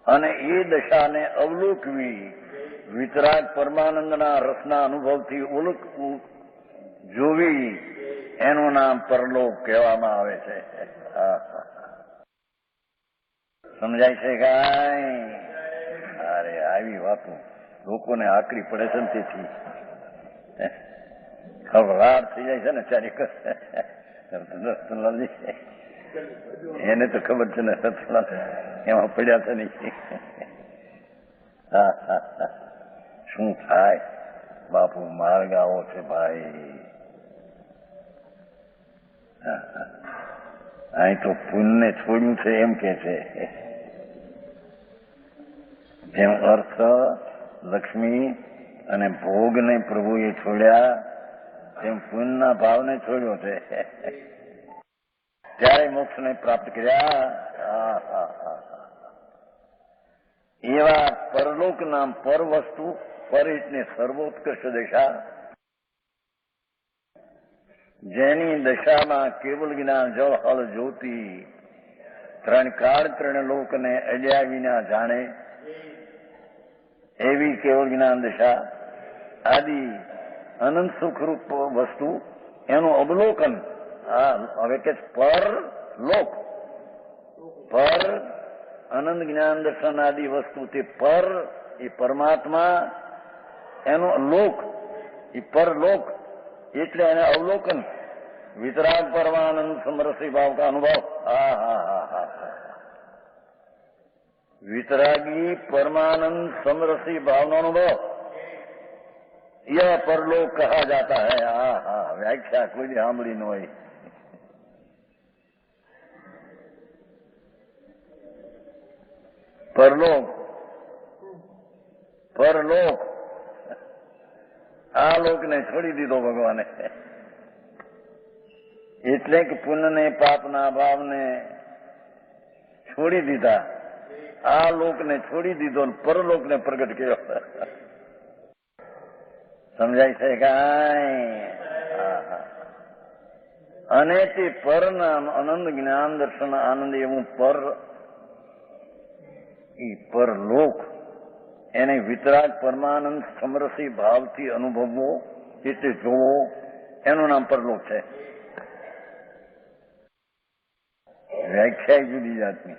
અને એ દશાને અવલોકવી વિતરાગ પરમાનંદના રસના અનુભવથી જોવી એનું નામ પરલોક કહેવામાં આવે છે. સમજાય છે કાંઈ? અરે આવી વાતો લોકોને આકરી પડે છે ને તેથી ખબરાટ થઈ જાય છે ને ચારી રતનલાલજી. એને તો ખબર છે ને રતનલાલ એમાં પડ્યા છે નહીં. શું થાય બાપુ, માર્ગ આવો છે ભાઈ. અહીં તો પુણ્યને છોડ્યું છે એમ કે છે. જેમ અર્થ લક્ષ્મી અને ભોગને પ્રભુએ છોડ્યા તેમ પુણ્યના ભાવને છોડ્યો છે. ત્યારે મોક્ષને પ્રાપ્ત કર્યા. એવા પરલોક નામ પર વસ્તુ, પર એટલે સર્વોત્કૃષ્ટ દશા, જેની દશામાં કેવલ જ્ઞાન જળ હળ જ્યોતિ ત્રણ કાળ ત્રણ લોકને અડ્યા વિના જાણે એવી કેવળ જ્ઞાન દશા આદિ અનંત સુખરૂપ વસ્તુ એનું અવલોકન. હવે કે પર લોક, પર અનંત જ્ઞાન દર્શન આદિ વસ્તુ તે પર એ પરમાત્મા એનો લોક એ પરલોક એટલે એને અવલોકન વિતરાગ પરમાનંદ સમરસી ભાવ કા અનુભવ. હા હા હા હા, वितरागी परमानंद समरसी भावनानुभव यह परलोक कहा जाता है. हाँ हाँ, व्याख्या कोई सांभળી न હોય. પરલોક, પરલોક આ લોકને છોડી દીધો ભગવાને. એટલે કે પુણ્યને પાપના ભાવને છોડી દીધા આ લોકને છોડી દીધો ને પરલોકને પ્રગટ કર્યો. સમજાય છે કાંઈ? અને તે પરના આનંદ જ્ઞાન દર્શન આનંદ એવું પરલોક એને વિતરાગ પરમાનંદ સમરસી ભાવથી અનુભવવો એટલે જોવો, એનું નામ પરલોક છે. વ્યાખ્યા જુદી જાતની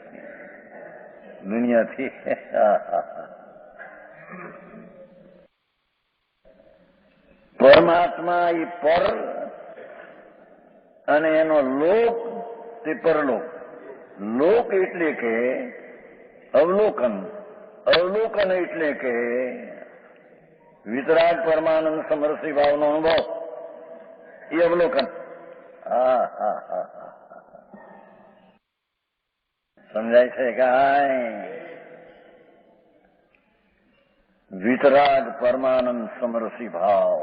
દુનિયાથી. પરમાત્મા એ પર અને એનો લોક તે પરલોક. લોક એટલે કે અવલોકન, અવલોકન એટલે કે વિતરાગ પરમાનંદ સમરસી ભાવનો અનુભવ, એ અવલોકન. સમજાય છે કાંઈ? વિતરાગ પરમાનંદ સમરસી ભાવ,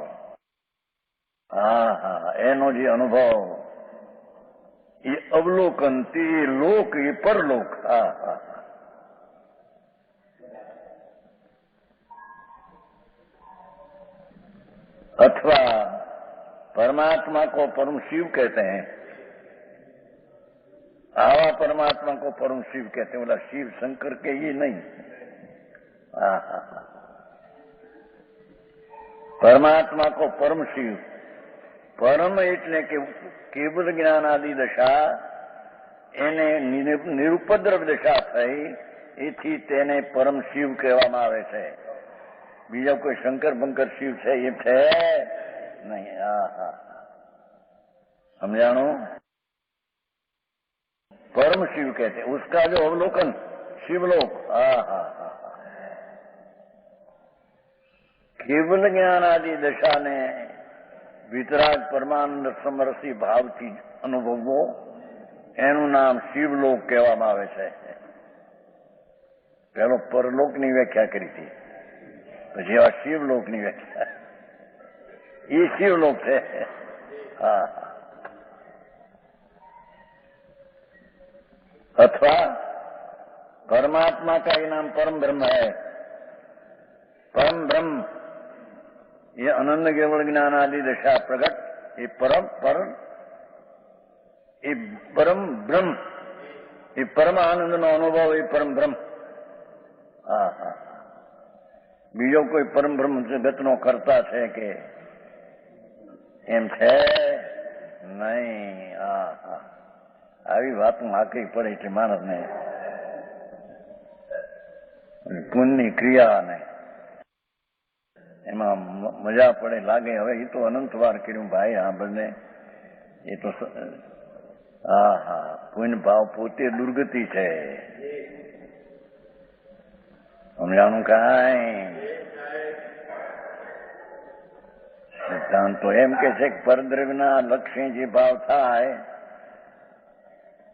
એનો જે અનુભવ, એ અવલોકન, તે લોક એ પરલોક. अथवा परमात्मा को परम शिव कहते हैं. आवा परमात्मा को परम शिव कहते हैं. बोला शिव शंकर के ये नहीं. परमात्मा को परम शिव, પરમ એટલે કે કેવલ જ્ઞાન આદિ દશા, એને નિરુપદ્રવ દશા થઈ, એથી તેને પરમ શિવ કહેવામાં આવે છે. બીજા કોઈ શંકર બંકર શિવ છે એમ છે નહીં. સમજાણું? परम शिव कहते हैं. उसका जो अवलोकन शिवलोक, केवल ज्ञान आदि दशा ने वितराग परमानंद समरसी भावથી અનુભવવો, એનું નામ શિવલોક કહેવામાં આવે છે. પેલો પરલોકની વ્યાખ્યા કરી હતી, પછી આ શિવલોકની વ્યાખ્યા. એ શિવલોક છે. अथवा परमात्मा का ये नाम परम ब्रह्म है. परम ब्रह्म ये अनंत केवल ज्ञान आदि दशा प्रकट, ये परम ब्रह्म, ये परम आनंद नो अनुभव, ये परम ब्रह्म. बीजो कोई परम ब्रह्म जगत नो करता है કે એમ છે નહીં. આવી વાતો હાકવી પડે એટલે માણસને પુણ્યની ક્રિયાને એમાં મજા પડે, લાગે. હવે એ તો અનંત વાર કર્યું ભાઈ આ બંને. એ તો પુણ્ય ભાવ પોતે દુર્ગતિ છે. સમજાણું કાંઈ? સિદ્ધાંત તો એમ કે છે કે પરદ્રવ્યના લક્ષ્ય જે ભાવ થાય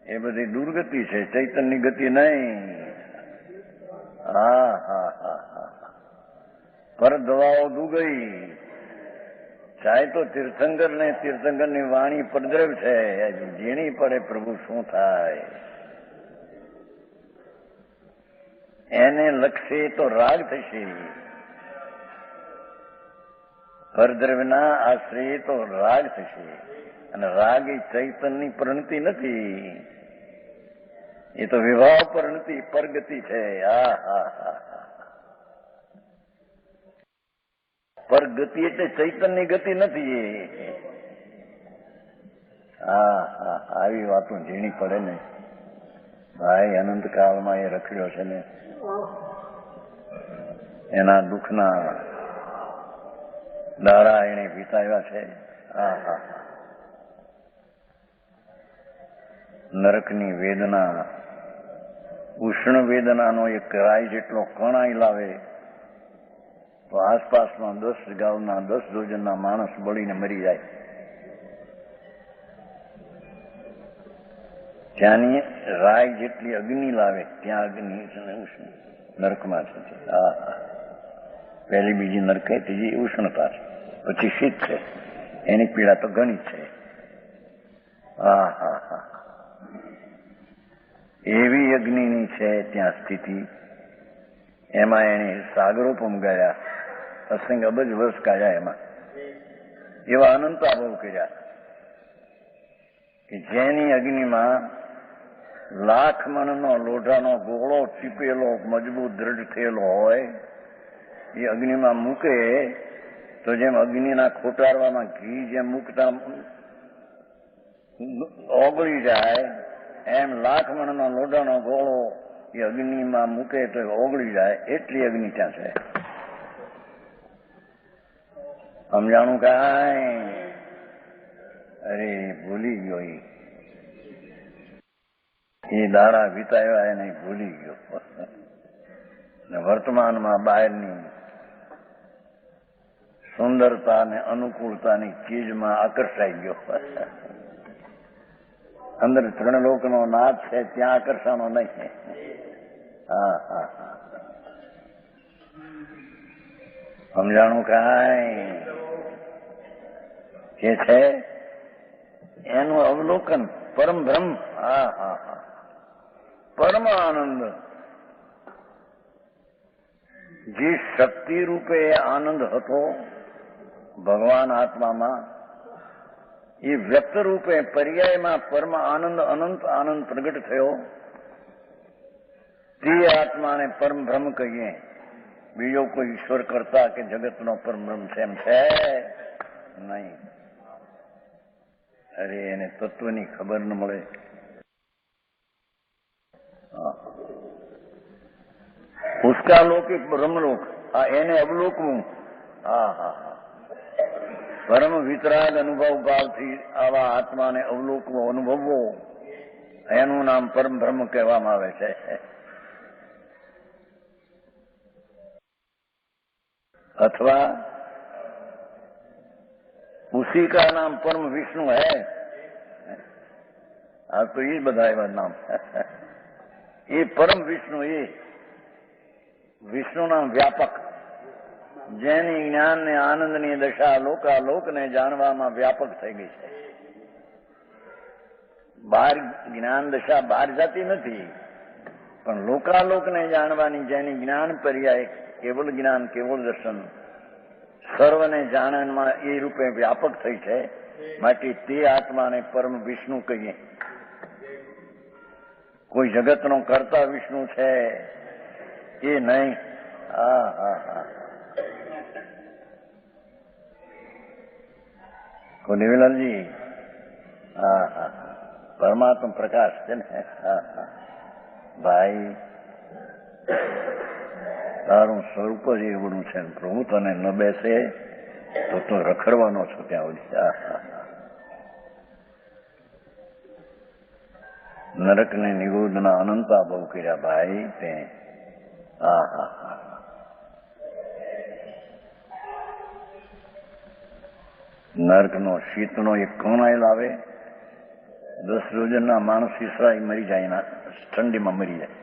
એ બધી દુર્ગતિ છે, ચૈતન્યની ગતિ નહીં. પર દવાઓ દુગઈ. ચાહે તો તીર્થંકર ને તીર્થંકરની વાણી પરદ્રવ્ય છે, ઝીણી પડે પ્રભુ શું થાય. એને લક્ષ્ય તો રાગ થશે. પરદ્રવ્યના આશ્રય તો રાગ થશે, અને રાગ એ ચૈતન્યની પરિણતિ નથી, એ તો વિભાવ પરિણતિ પરગતિ છે. પરગતિ એટલે ચૈતન્યની ગતિ નથી. આવી વાતો ઝીણી પડે ને ભાઈ. અનંત કાળમાં એ રખડ્યો છે ને, એના દુઃખના દાડા એને વિતાવ્યા છે. નરકની વેદના, ઉષ્ણ વેદનાનો એક રાય જેટલો કણાઈ લાવે તો આસપાસમાં 10 ગામના 10 જોજનના માણસ બળીને મરી જાય. ત્યાંની રાય જેટલી અગ્નિ લાવે ત્યાં અગ્નિ ઉષ્ણ નરકમાં છે. પહેલી બીજી નરક, ત્રીજી ઉષ્ણતા છે, પછી શીત છે. એની પીડા તો ઘણી છે. એવી અગ્નિની છે ત્યાં સ્થિતિ. એમાં એને સાગરોપમ ગયા, અસંગ અબજ વર્ષ કાઢ્યા, એમાં એવા અનંત અનુભવ કર્યા કે જેની અગ્નિમાં લાખ મણનો લોઢાનો ગોળો ચીપેલો મજબૂત દ્રઢ થયેલો હોય, એ અગ્નિમાં મૂકે તો જેમ અગ્નિના ખોટારવામાં ઘી જેમ મૂકતા ઓગળી જાય, એમ લાખ મણનો લોઢાનો ગોળો એ અગ્નિમાં મૂકે તો ઓગળી જાય, એટલી અગ્નિ ત્યાં છે. સમજાણું કાંઈ? અરે ભૂલી ગયો, એ દાડા વિતાવ્યા એને ભૂલી ગયો ને વર્તમાનમાં બહારની સુંદરતા અને અનુકૂળતાની ચીજમાં આકર્ષાઈ ગયો. અંદર ત્રણલોકનો નાથ છે, ત્યાં આકર્ષાનો નહીં. હા હા હા, સમજાણું કાંઈ? કે છે એનું અવલોકન પરમ બ્રહ્મ. હા હા હા, પરમ આનંદ. જે શક્તિ રૂપે આનંદ હતો ભગવાન આત્મામાં, એ વ્યક્ત રૂપે પર્યાયમાં પરમ આનંદ, અનંત આનંદ પ્રગટ થયો. તે આત્માને પરમ બ્રહ્મ કહીએ. બીજો કોઈ ઈશ્વર કરતા કે જગતનો પરમ બ્રહ્મ છે એમ છે નહીં. અરે એને તત્વની ખબર ન મળે. उसका लौकिक ब्रह्मलोक, એને અવલોકવું. હા હા હા, પરમ વિતરાગ અનુભવ ભાવથી આવા આત્માને અવલોકવો, અનુભવવો, એનું નામ પરમ બ્રહ્મ કહેવામાં આવે છે. अथवा उसी का नाम परम विष्णु है. आज तो ये बधाए नाम. ये परम विष्णु, ये વિષ્ણુ નામ વ્યાપક, જેની જ્ઞાન ને આનંદની દશા લોકાલોકને જાણવામાં વ્યાપક થઈ ગઈ છે. બહાર જ્ઞાન દશા બહાર જતી નથી, પણ લોકાલોકને જાણવાની જેની જ્ઞાન પર્યાય કેવળ જ્ઞાન, કેવળ દર્શન, સર્વને જાણવામાં એ રૂપે વ્યાપક થઈ છે. માટે તે આત્માને પરમ વિષ્ણુ કહીએ. કોઈ જગતનો કરતા વિષ્ણુ છે એ નહીં. હા હા હા, નિવેલાલજી. હા હા, પરમાત્મા પ્રકાશ છે ને. હા હા ભાઈ, તારું સ્વરૂપ જ એવડું છે. પ્રભુ તને ન બેસે તો રખડવાનો છો ત્યાં સુધી. હા હા, નરકને નિરોધના અનંતા બહુ કર્યા ભાઈ તે. હા હા હા, નર્કનો શીતનો એક કણાય લાવે, 10 રોજના માણસ ઈસરાઈ મરી જાય, ઠંડીમાં મરી જાય.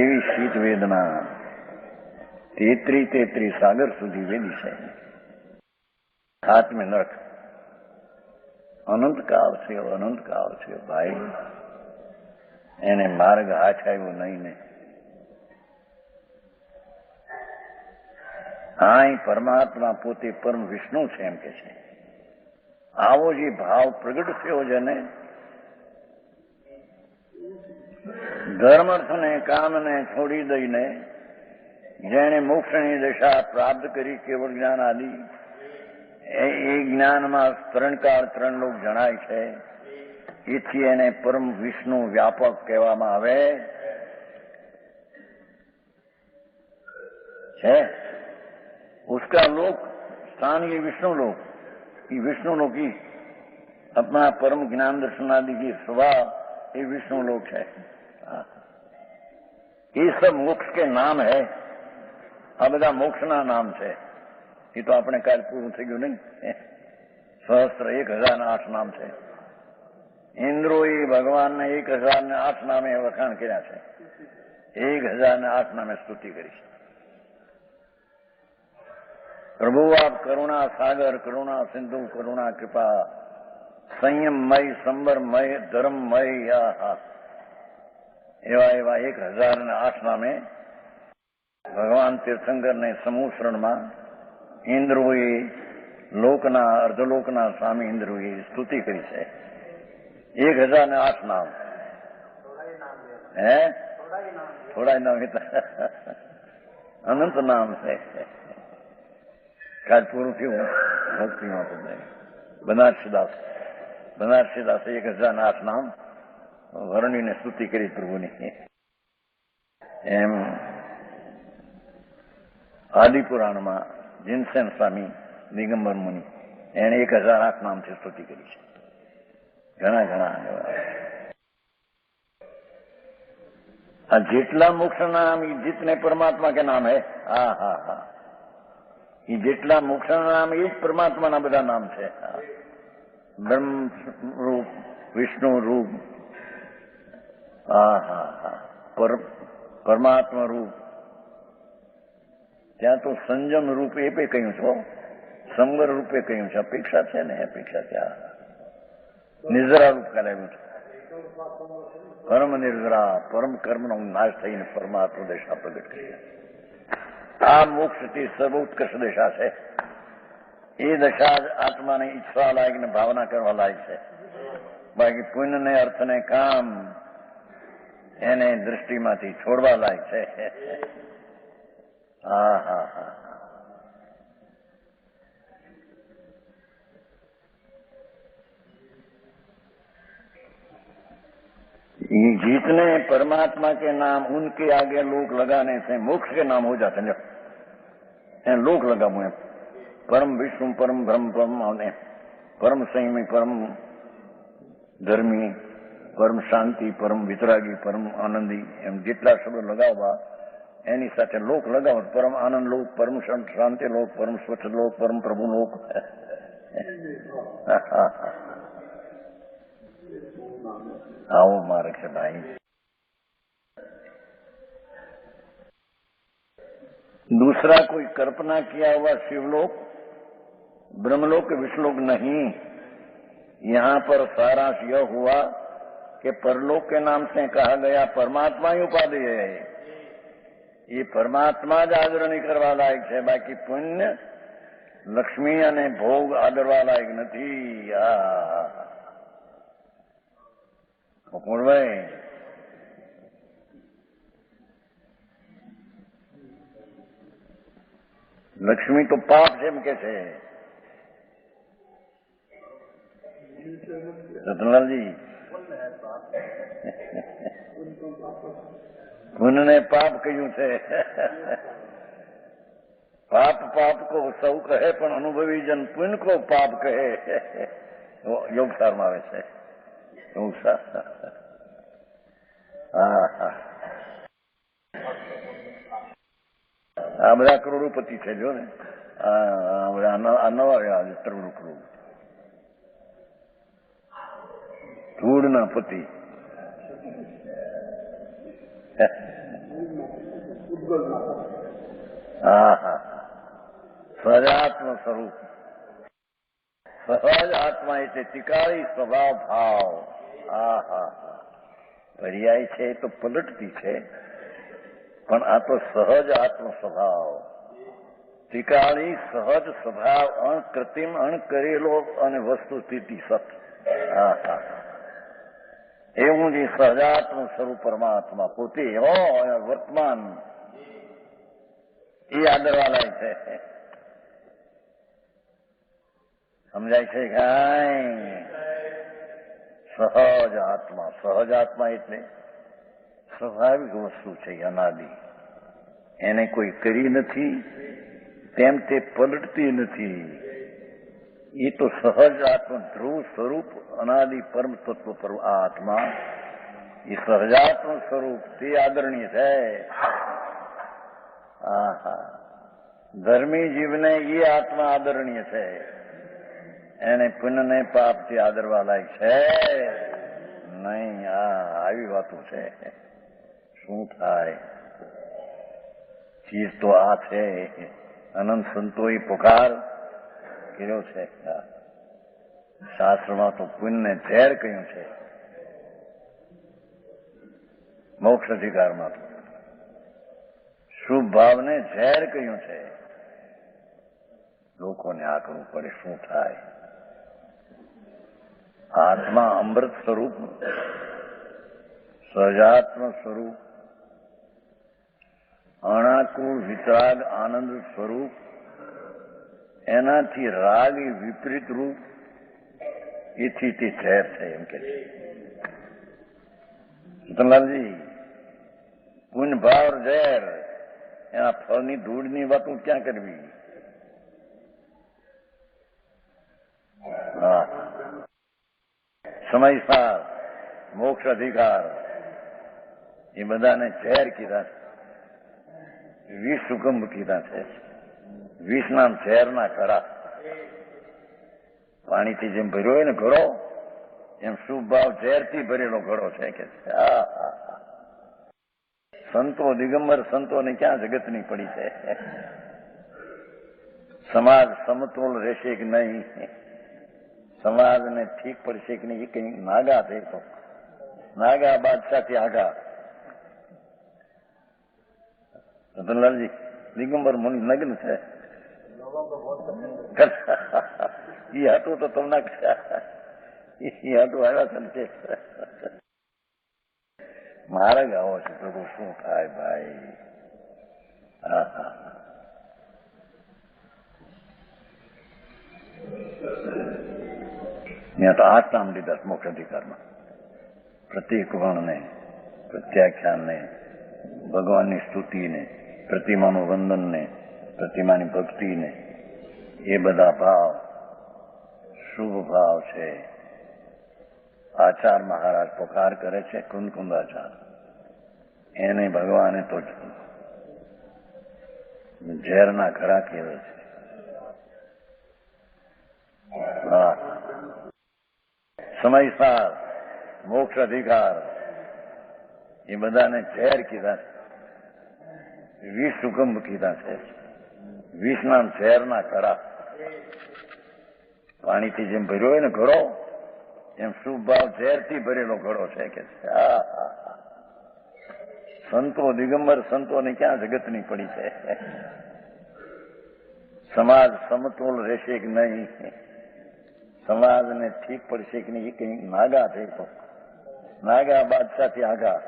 એવી શીત વેદના 33 સાગર સુધી વેદી છે. હાથમે નર્ક અનંતકાળ થયો, અનંતકાળ થયો ભાઈ. એને માર્ગ હાથ આવ્યો નહીં ને. હા, પરમાત્મા પોતે પરમ વિષ્ણુ છે એમ કે છે. આવો જે ભાવ પ્રગટ થયો છે ને, ધર્મ અર્થને કામને છોડી દઈને જેને મોક્ષની દશા પ્રાપ્ત કરી, કેવળ જ્ઞાન આદિ, એ જ્ઞાનમાં 3 કાળ 3 લોક જણાય છે. એથી એને પરમ વિષ્ણુ વ્યાપક કહેવામાં આવે છે. उसका लोक स्थान ये विष्णु लोक, ये विष्णु लोक की अपना परम ज्ञान दर्शन आदि की स्वभाव ये विष्णु लोक है. ये सब मोक्ष के नाम है. આ બધા મોક્ષના નામ છે. એ તો આપણે કાલ પૂરું થઈ ગયું નહીં. સહસ્ત્ર 1008 નામ છે. ઇન્દ્રોએ ભગવાનને 1008 નામે વખાણ કર્યા છે. 1008 નામે સ્તુતિ કરી છે. प्रभु आप करुणा सागर, करुणा सिंधु, करुणा कृपा, संयममय, संवरमय, धर्ममय, એવા એવા 1008 નામે ભગવાન તીર્થંકરને સમૂહ શરણમાં ઇન્દ્રોએ લોકના અર્ધલોકના સ્વામી ઇન્દ્રોએ સ્તુતિ કરી છે. 1008 નામ. હે થોડા નામ અનંત નામ છે. કાજ પૂરું થયું ભક્તિમાં તમને બનારસીદાસ 1008 નામ વર્ણીને સ્તુતિ કરી પ્રભુની. એમ આદિપુરાણમાં જીનસેન સ્વામી દિગંબર મુનિ એને 1008 નામથી સ્તુતિ કરી છે. ઘણા આ જેટલા મોક્ષ નામ એ જીતને પરમાત્મા કે નામ હે. હા એ જેટલા મોક્ષ નામ એ જ પરમાત્માના બધા નામ છે. બ્રહ્મ રૂપ, વિષ્ણુ રૂપ, પરમાત્મા રૂપ. ત્યાં તો સંજમ રૂપે એ પણ કહ્યું છો, સંવર રૂપે કહ્યું છે. અપેક્ષા છે ને, અપેક્ષા ત્યાં નિર્જરા રૂપ કરાવ્યું છે. પરમ નિર્જરા, પરમ કર્મનો નાશ થઈને પરમાત્મા દશા પ્રગટ કરી. આ મોક્ષથી સર્વોત્કર્ષ દશા છે. એ દશા જ આત્માને ઈચ્છવા લાયક ને ભાવના કરવા લાયક છે. બાકી પુણ્ય ને અર્થ ને કામ એને દૃષ્ટિમાંથી છોડવા લાયક છે. ये जीतने परमात्मा के नाम उनके आगे लोक लगाने से मोक्ष के नाम हो जाते हैं. लोक लगाऊ है. परम विष्णु, परम ब्रह्म, परम संयमी, परम धर्मी, પરમ શાંતિ, પરમ વિતરાગી, પરમ આનંદી એમ જેટલા શબ્દો લગાવવા એની સાથે લોક લગાવો. પરમ આનંદ લોક, પરમ શાંતિ લોક, પરમ સ્વચ્છ લોક, પરમ પ્રભુ લોક. આવો માર્ગ છે ભાઈ. दूसरा कोई कल्पना किया हुआ शिवलोक, ब्रह्मलोक, विष्णुलोक नहीं. यहाँ पर सारांश यह हुआ कि परलोक के नाम से कहा गया परमात्मा ही उपाधि है. ये परमात्मा જ આદરણી કરવા લાયક છે. બાકી પુણ્ય, લક્ષ્મી અને ભોગ આદરવા લાયક નથી. ભાઈ લક્ષ્મી તો પાપ છે એમ કે છે રતનલાલજી. પુણ્યને પાપ કહ્યું છે. પાપ કો સૌ કહે પણ અનુભવી જન પુણ્ય કો પાપ કહે. યોગસારમાં આવે છે. યોગસાર. આ બધા કરોડોપતિ છે જો ને. આ નવા રહ્યા કરોડ ધૂળના પતિ. સહજાત્મ સ્વરૂપ. સહજ આત્મા એટલે તિકારી સ્વભાવ ભાવ. પર્યાય છે તો પલટતી છે, પણ આ તો સહજ આત્મ સ્વભાવ. તિકાળી સહજ સ્વભાવ, અણકૃત્રિમ, અણકરેલો અને વસ્તુ સ્થિતિ સત. એવું જે સહજાત્મ સ્વરૂપ પરમાત્મા પોતે વર્તમાન એ આદરવાલાય છે. સમજાય છે કાંઈ? સહજ આત્મા. સહજ આત્મા એટલે સ્વાભાવિક વસ્તુ છે, અનાદિ. એને કોઈ કરી નથી, તેમ તે પલટતી નથી. એ તો સહજ આત્મા, ધ્રુવ સ્વરૂપ, અનાદિ પરમ તત્વ પર આત્મા, એ સહજાત્મ સ્વરૂપ તે આદરણીય છે. ધર્મી જીવને એ આત્મા આદરણીય છે. એને પુણ્યને પાપથી આદરવા લાયક છે નહીં. આવી વાતો છે. શું થાય? ચીજ તો આ છે. અનંત સંતોએ પુકાર કર્યો છે. શાસ્ત્રમાં તો પુણ્યને ઝેર કહ્યું છે. મોક્ષ અધિકારમાં તો શુભ ભાવને ઝેર કહ્યું છે. લોકોને આંકવું પડે શું થાય. આત્મા અમૃત સ્વરૂપ, સહજાત્મ સ્વરૂપ, અણાકુળ વિતરાગ આનંદ સ્વરૂપ, એનાથી રાગ એ વિપરીત રૂપ, એથી તે ઝેર છે એમ કે છે. રતનલાલજી, પુણ્ય ભાવ ઝેર, એના ફળની ધૂળની વાતો ક્યાં કરવી? હા, સમયસાર, મોક્ષ અધિકાર, એ બધાને ઝેર કીધા છે. વિષ સુગંધ કીધા છે. વિષના ઝેરના કરા. પાણીથી જેમ ભર્યો હોય ને ઘડો, એમ શુભ ભાવ ઝેરથી ભરેલો ઘડો છે કે સંતો, દિગંબર સંતોને ક્યાં જગતની પડી છે. સમાજ સમતોલ રહેશે કે નહીં, સમાજને ઠીક પડશે કે નહીં, એ કઈ નાગા થઈ તો નાગા બાદશાહથી આગા. રતનલાલજી, દિગંબર મુનિ નગ્ન છે. એ હતું તો તમને એ હતું આવ્યા છે ને. માર્ગ આવો છે પ્રભુ, શું થાય ભાઈ. હા હા, ત્યાં તો 8 નામ લીધા મોક્ષ અધિકારમાં. પ્રત્યેક વર્ણને, પ્રત્યાખ્યાનને, ભગવાનની સ્તુતિને, પ્રતિમાનું વંદનને, પ્રતિમાની ભક્તિને, એ બધા ભાવ શુભ ભાવ છે. આચાર મહારાજ પોકાર કરે છે, કુંદકુંદાચાર, એને ભગવાને તો ઝેરના ઘડા કહેવે છે. હા, સમયસાર, મોક્ષ અધિકાર, એ બધાને ઝેર કીધા છે. વિષ સુગંધ કીધા છે. વિષના ઝેરના કરા. પાણીથી જેમ ભર્યો હોય ને ઘડો, એમ શુભ ભાવ ઝેરથી ભરેલો ઘડો છે કે સંતો, દિગંબર સંતોને ક્યાં જગતની પડી છે. સમાજ સમતોલ રહેશે કે નહીં, સમાજને ઠીક પડશે કે નહીં, એ કઈ નાગા થઈ તો નાગા બાદશાહથી આગા.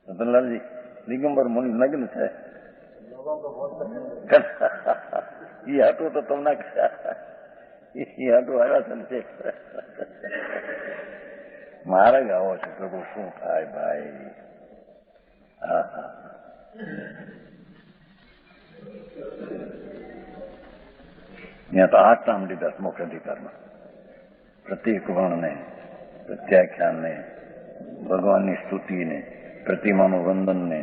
રતનલાલજી, દિગંબર મુનિ નગ્ન છે. એ હતું તો તમને એ હતું આવ્યા છે ને. માર્ગ આવો છે પ્રભુ, શું થાય ભાઈ. હા હા, ત્યાં તો 8 નામ લીધા મોક્ષ અધિકારમાં. પ્રત્યેક વર્ણને, પ્રત્યાખ્યાનને, ભગવાનની સ્તુતિને, પ્રતિમાનું વંદનને,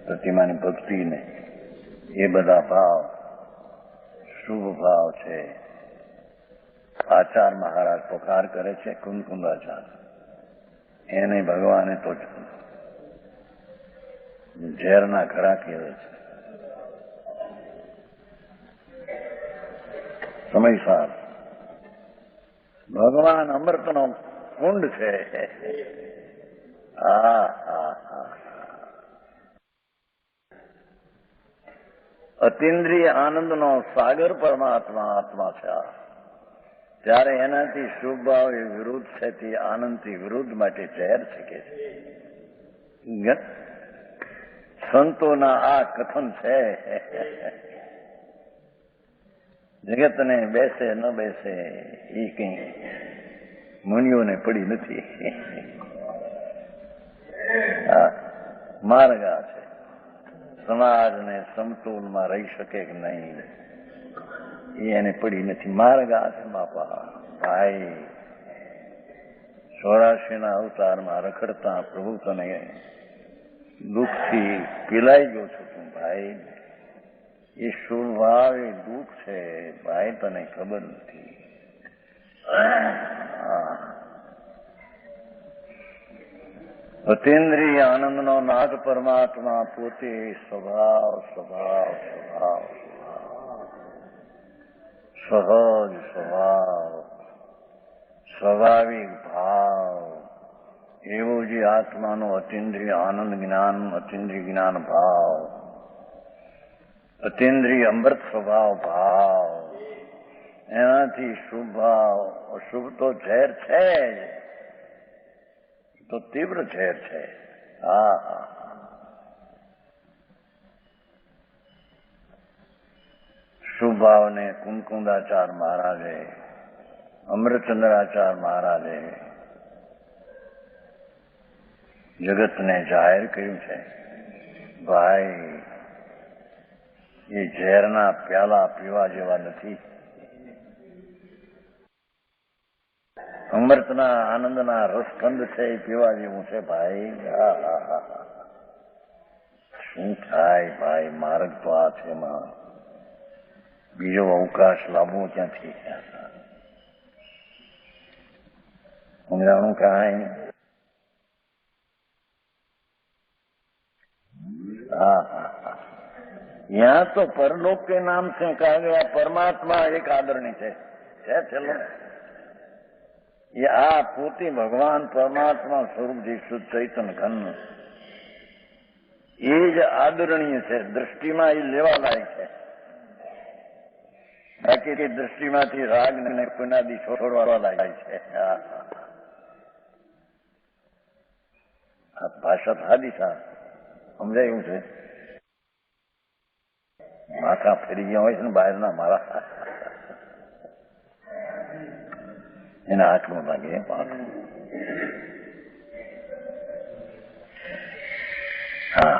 પ્રતિમાની ભક્તિને, એ બધા ભાવ શુભ ભાવ છે. આચાર મહારાજ પોકાર કરે છે, કુંદકુંદાચાર, એને ભગવાને તો ઝેરના ઘડા કહેવે છે. સમયસાર, ભગવાન અમૃતનો કુંડ છે. હા હા હા, અતિન્દ્રિય આનંદનો સાગર પરમાત્મા આત્મા છે. ત્યારે એનાથી શુભ ભાવ એ વિરુદ્ધ છે, તે આનંદથી વિરુદ્ધ માટે ઝેર શકે છે. સંતોના આ કથન છે. જગતને બેસે ન બેસે એ કઈ મુનિઓને પડી નથી. માર્ગ આ છે. સમાજને સમતોલમાં રહી શકે કે નહીં, એ એને પડી નથી. માર્ગ આ છે બાપા ભાઈ. 84ના અવતારમાં રખડતા પ્રભુ તને દુઃખથી પીલાઈ ગયો છું તું ભાઈ. એ શુભ ભાવ એ દુઃખ છે ભાઈ, તને ખબર નથી. અતિન્દ્રિય આનંદનો નાથ પરમાત્મા પોતે સ્વભાવ સ્વભાવ સ્વભાવ સહજ સ્વભાવ, સ્વાભાવિક ભાવ, એવો જે આત્માનો અતિન્દ્રિય આનંદ જ્ઞાન, અતિન્દ્રિય જ્ઞાન ભાવ, અતિન્દ્રિય અમૃત સ્વભાવ ભાવ, એનાથી શુભ ભાવ, અશુભ તો ઝેર છે જ, તો તીવ્ર ઝેર છે. હા હા, શુભ ભાવને કુમકુંદાચાર મહારાજે, અમૃતચંદ્રાચાર મહારાજે જગતને જાહેર કર્યું છે. ભાઈ, એ ઝેરના પ્યાલા પીવા જેવા નથી. અમૃતના આનંદના રસકંદ છે એ પીવા જેવું છે ભાઈ. શું થાય ભાઈ, માર્ગ તો આ છે. એમાં બીજો અવકાશ લાવવો ક્યાંથી? સમજાણું કાંઈ? यहाँ तो परलोक के नाम से कहा गया परमात्मा एक आदरणीय है चलो ये आ पोती भगवान परमात्मा स्वरूप जी शुद्ध चैतन्य घन ये ज आदरणीय है. दृष्टिમાં એ લેવા લાયક છે. બાકી કે દૃષ્ટિમાંથી રાગ ને પુનાદી છોડવા લાયક છે. આ ભાષા સાદી સા સમજાયું છે. માથા ફરી ગયા હોય છે ને બહારના મારા, એના હાથમાં લાગે માથું. હા,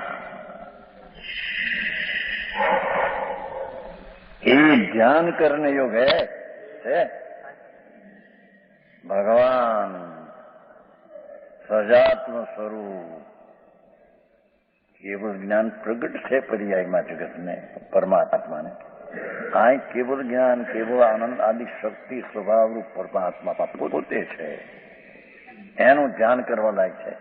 એ ધ્યાન કરને યોગ है भगवान સજાત્મ સ્વરૂપ કેવળ જ્ઞાન પ્રગટ છે પર્યાયમાં જગતને, પરમાત્માને. આ કેવળ જ્ઞાન, કેવળ આનંદ આદિ શક્તિ સ્વભાવરૂપ પરમાત્મા પોતે છે. એનું ધ્યાન કરવા લાયક છે.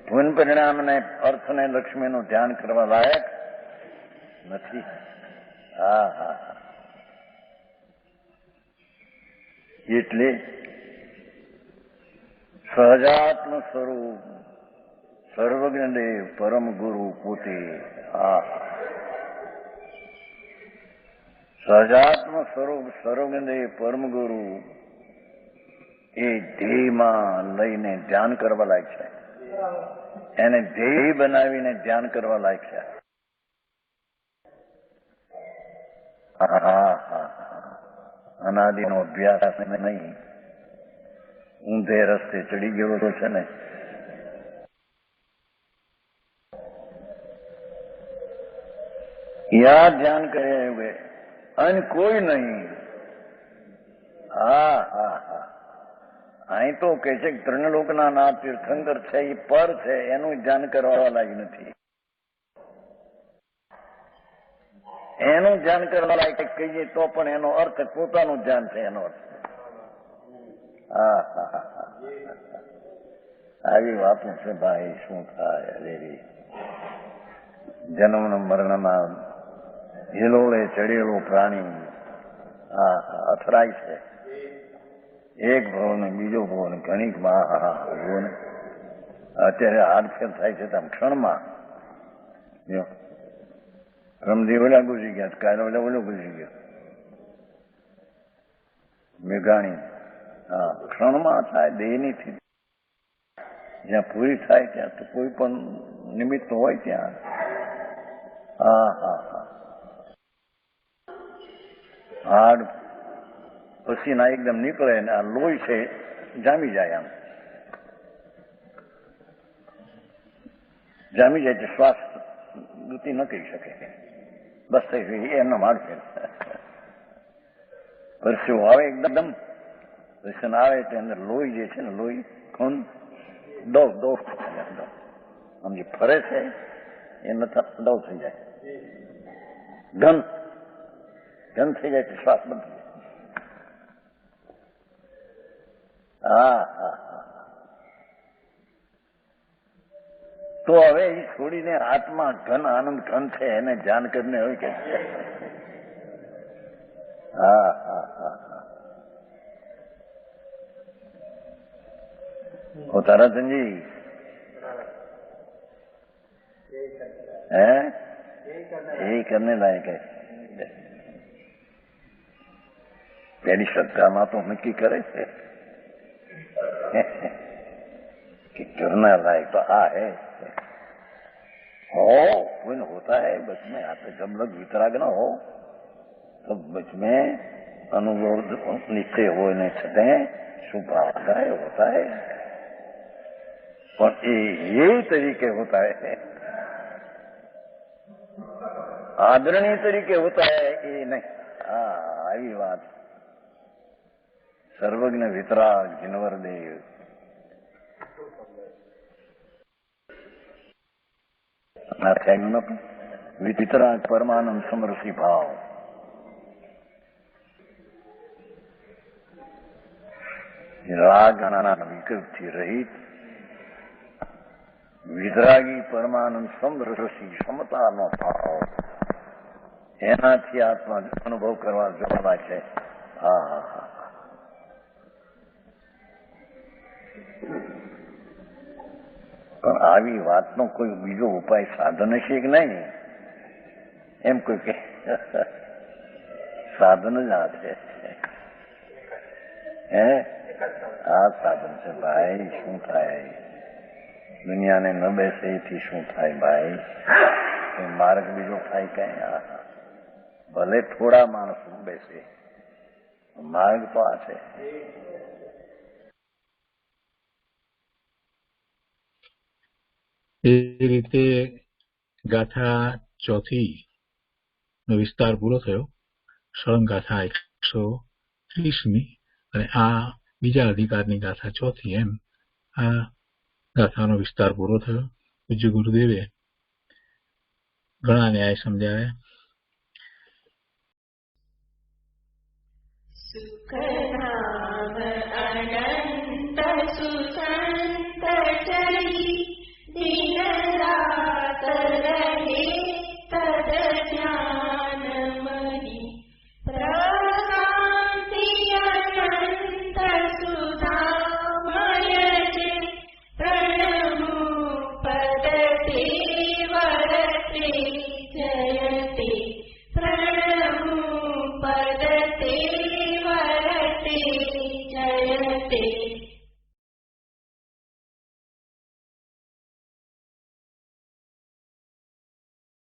પૂન પરિણામને, અર્થને, લક્ષ્મીનું ધ્યાન કરવા લાયક નથી. હા હા, એટલે સહજાત્મ સ્વરૂપ સર્વજ્ઞ દેવ પરમ ગુરુ પોતે. આ સહજાત્મ સ્વરૂપ સર્વજ્ઞ દેવ પરમ ગુરુ એ ધ્યેયમાં લઈને ધ્યાન કરવા લાયક છે. એને ધ્યેય બનાવીને ધ્યાન કરવા લાયક છે. અનાદિનો અભ્યાસ નહીં, ઊંધે રસ્તે ચડી ગયો તો છે ને. યા ધ્યાન કરે हुए અને કોઈ નહીં. હા હા હા, અહીં તો કે છે ત્રણલોકના ના તીર્થંકર છે એ પર છે, એનું ધ્યાન કરવા લાયક નથી. એનું ધ્યાન કરવા લાયક કહીએ તો પણ એનો અર્થ પોતાનું ધ્યાન છે. એનો અર્થ હા હા હા, આવી વાતો છે ભાઈ. શું થાય? અરે જન્મ મરણમાં હિલોળે ચડેલું પ્રાણી અથડાય છે. એક ભાવ ને બીજો ભાવ ને ઘણીકમાં જુઓ ને અત્યારે હાડફેર થાય છે તેમ ક્ષણમાં. રમજી ઓલા ગુજરી ગયા, કાલે ઓલા ઓલો ગુજરી ગયો, મેઘાણી. હા, ક્ષણમાં થાય. દેહની સ્થિતિ જ્યાં પૂરી થાય ત્યાં તો કોઈ પણ નિમિત્ત હોય ત્યાં. હા હા હા, હાડ પસીના એકદમ નીકળે ને આ લોહી છે જામી જાય. આમ જામી જાય તો શ્વાસ ગતિ ન કરી શકે. બસ થઈ ગઈ એમનો માળખે. પરસેવો આવે એકદમ, પરસેવો આવે તો અંદર લોહી જે છે ને, લોહી ખૂન દોડ દોડ આમ જે ફરે છે એ નથી દોડ થઈ જાય. ઘન ઘન થઈ જાય તો શ્વાસ બંધ થઈ જાય. હા હા હા, તો હવે એ છોડીને આત્મા ઘન આનંદ ઘન છે એને ધ્યાન કરીને હોય કે હા હા હા હા, वो ताराचंद जी है, यही करने लायक है। तेरी श्रद्धा में तो नक्की करे कि करने लायक तो है हो, कोई न होता है बच में आते। जब लोग वितराग न हो तो बच में अनुभव निश्चय हो नहीं सकते हैं, शुभ होता है और यही तरीके होता है, आदरणीय तरीके होता है ये नहीं। आई बात सर्वज्ञ वितराग जिनवर देव वितराग परमानंद समरसी भाव राग विकृति रहित વિતરાગી પરમાનંદ સમરસી સમતાનો ભાવ એનાથી આત્મા અનુભવ કરવા જવાના છે। પણ આવી વાતનો કોઈ બીજો ઉપાય સાધન છે કે નહીં એમ કોઈ કે સાધન જ આ છે હે આ સાધન છે ભાઈ। શું થાય દુનિયાને ન બેસે એથી શું થાય ભાઈ, માર્ગ બીજો થાય કઈ? ભલે થોડા માણસ બેસે, માર્ગ તો આ છે।
એ રીતે ગાથા ચોથી નો વિસ્તાર પૂરો થયો। સળંગ ગાથા 130મી અને આ બીજા અધિકારની ગાથા ચોથી, એમ આ ગાથાનો વિસ્તાર પૂરો થયો। પૂજ્ય ગુરુદેવે ઘણા ન્યાય સમજાવ્યા।
સુખના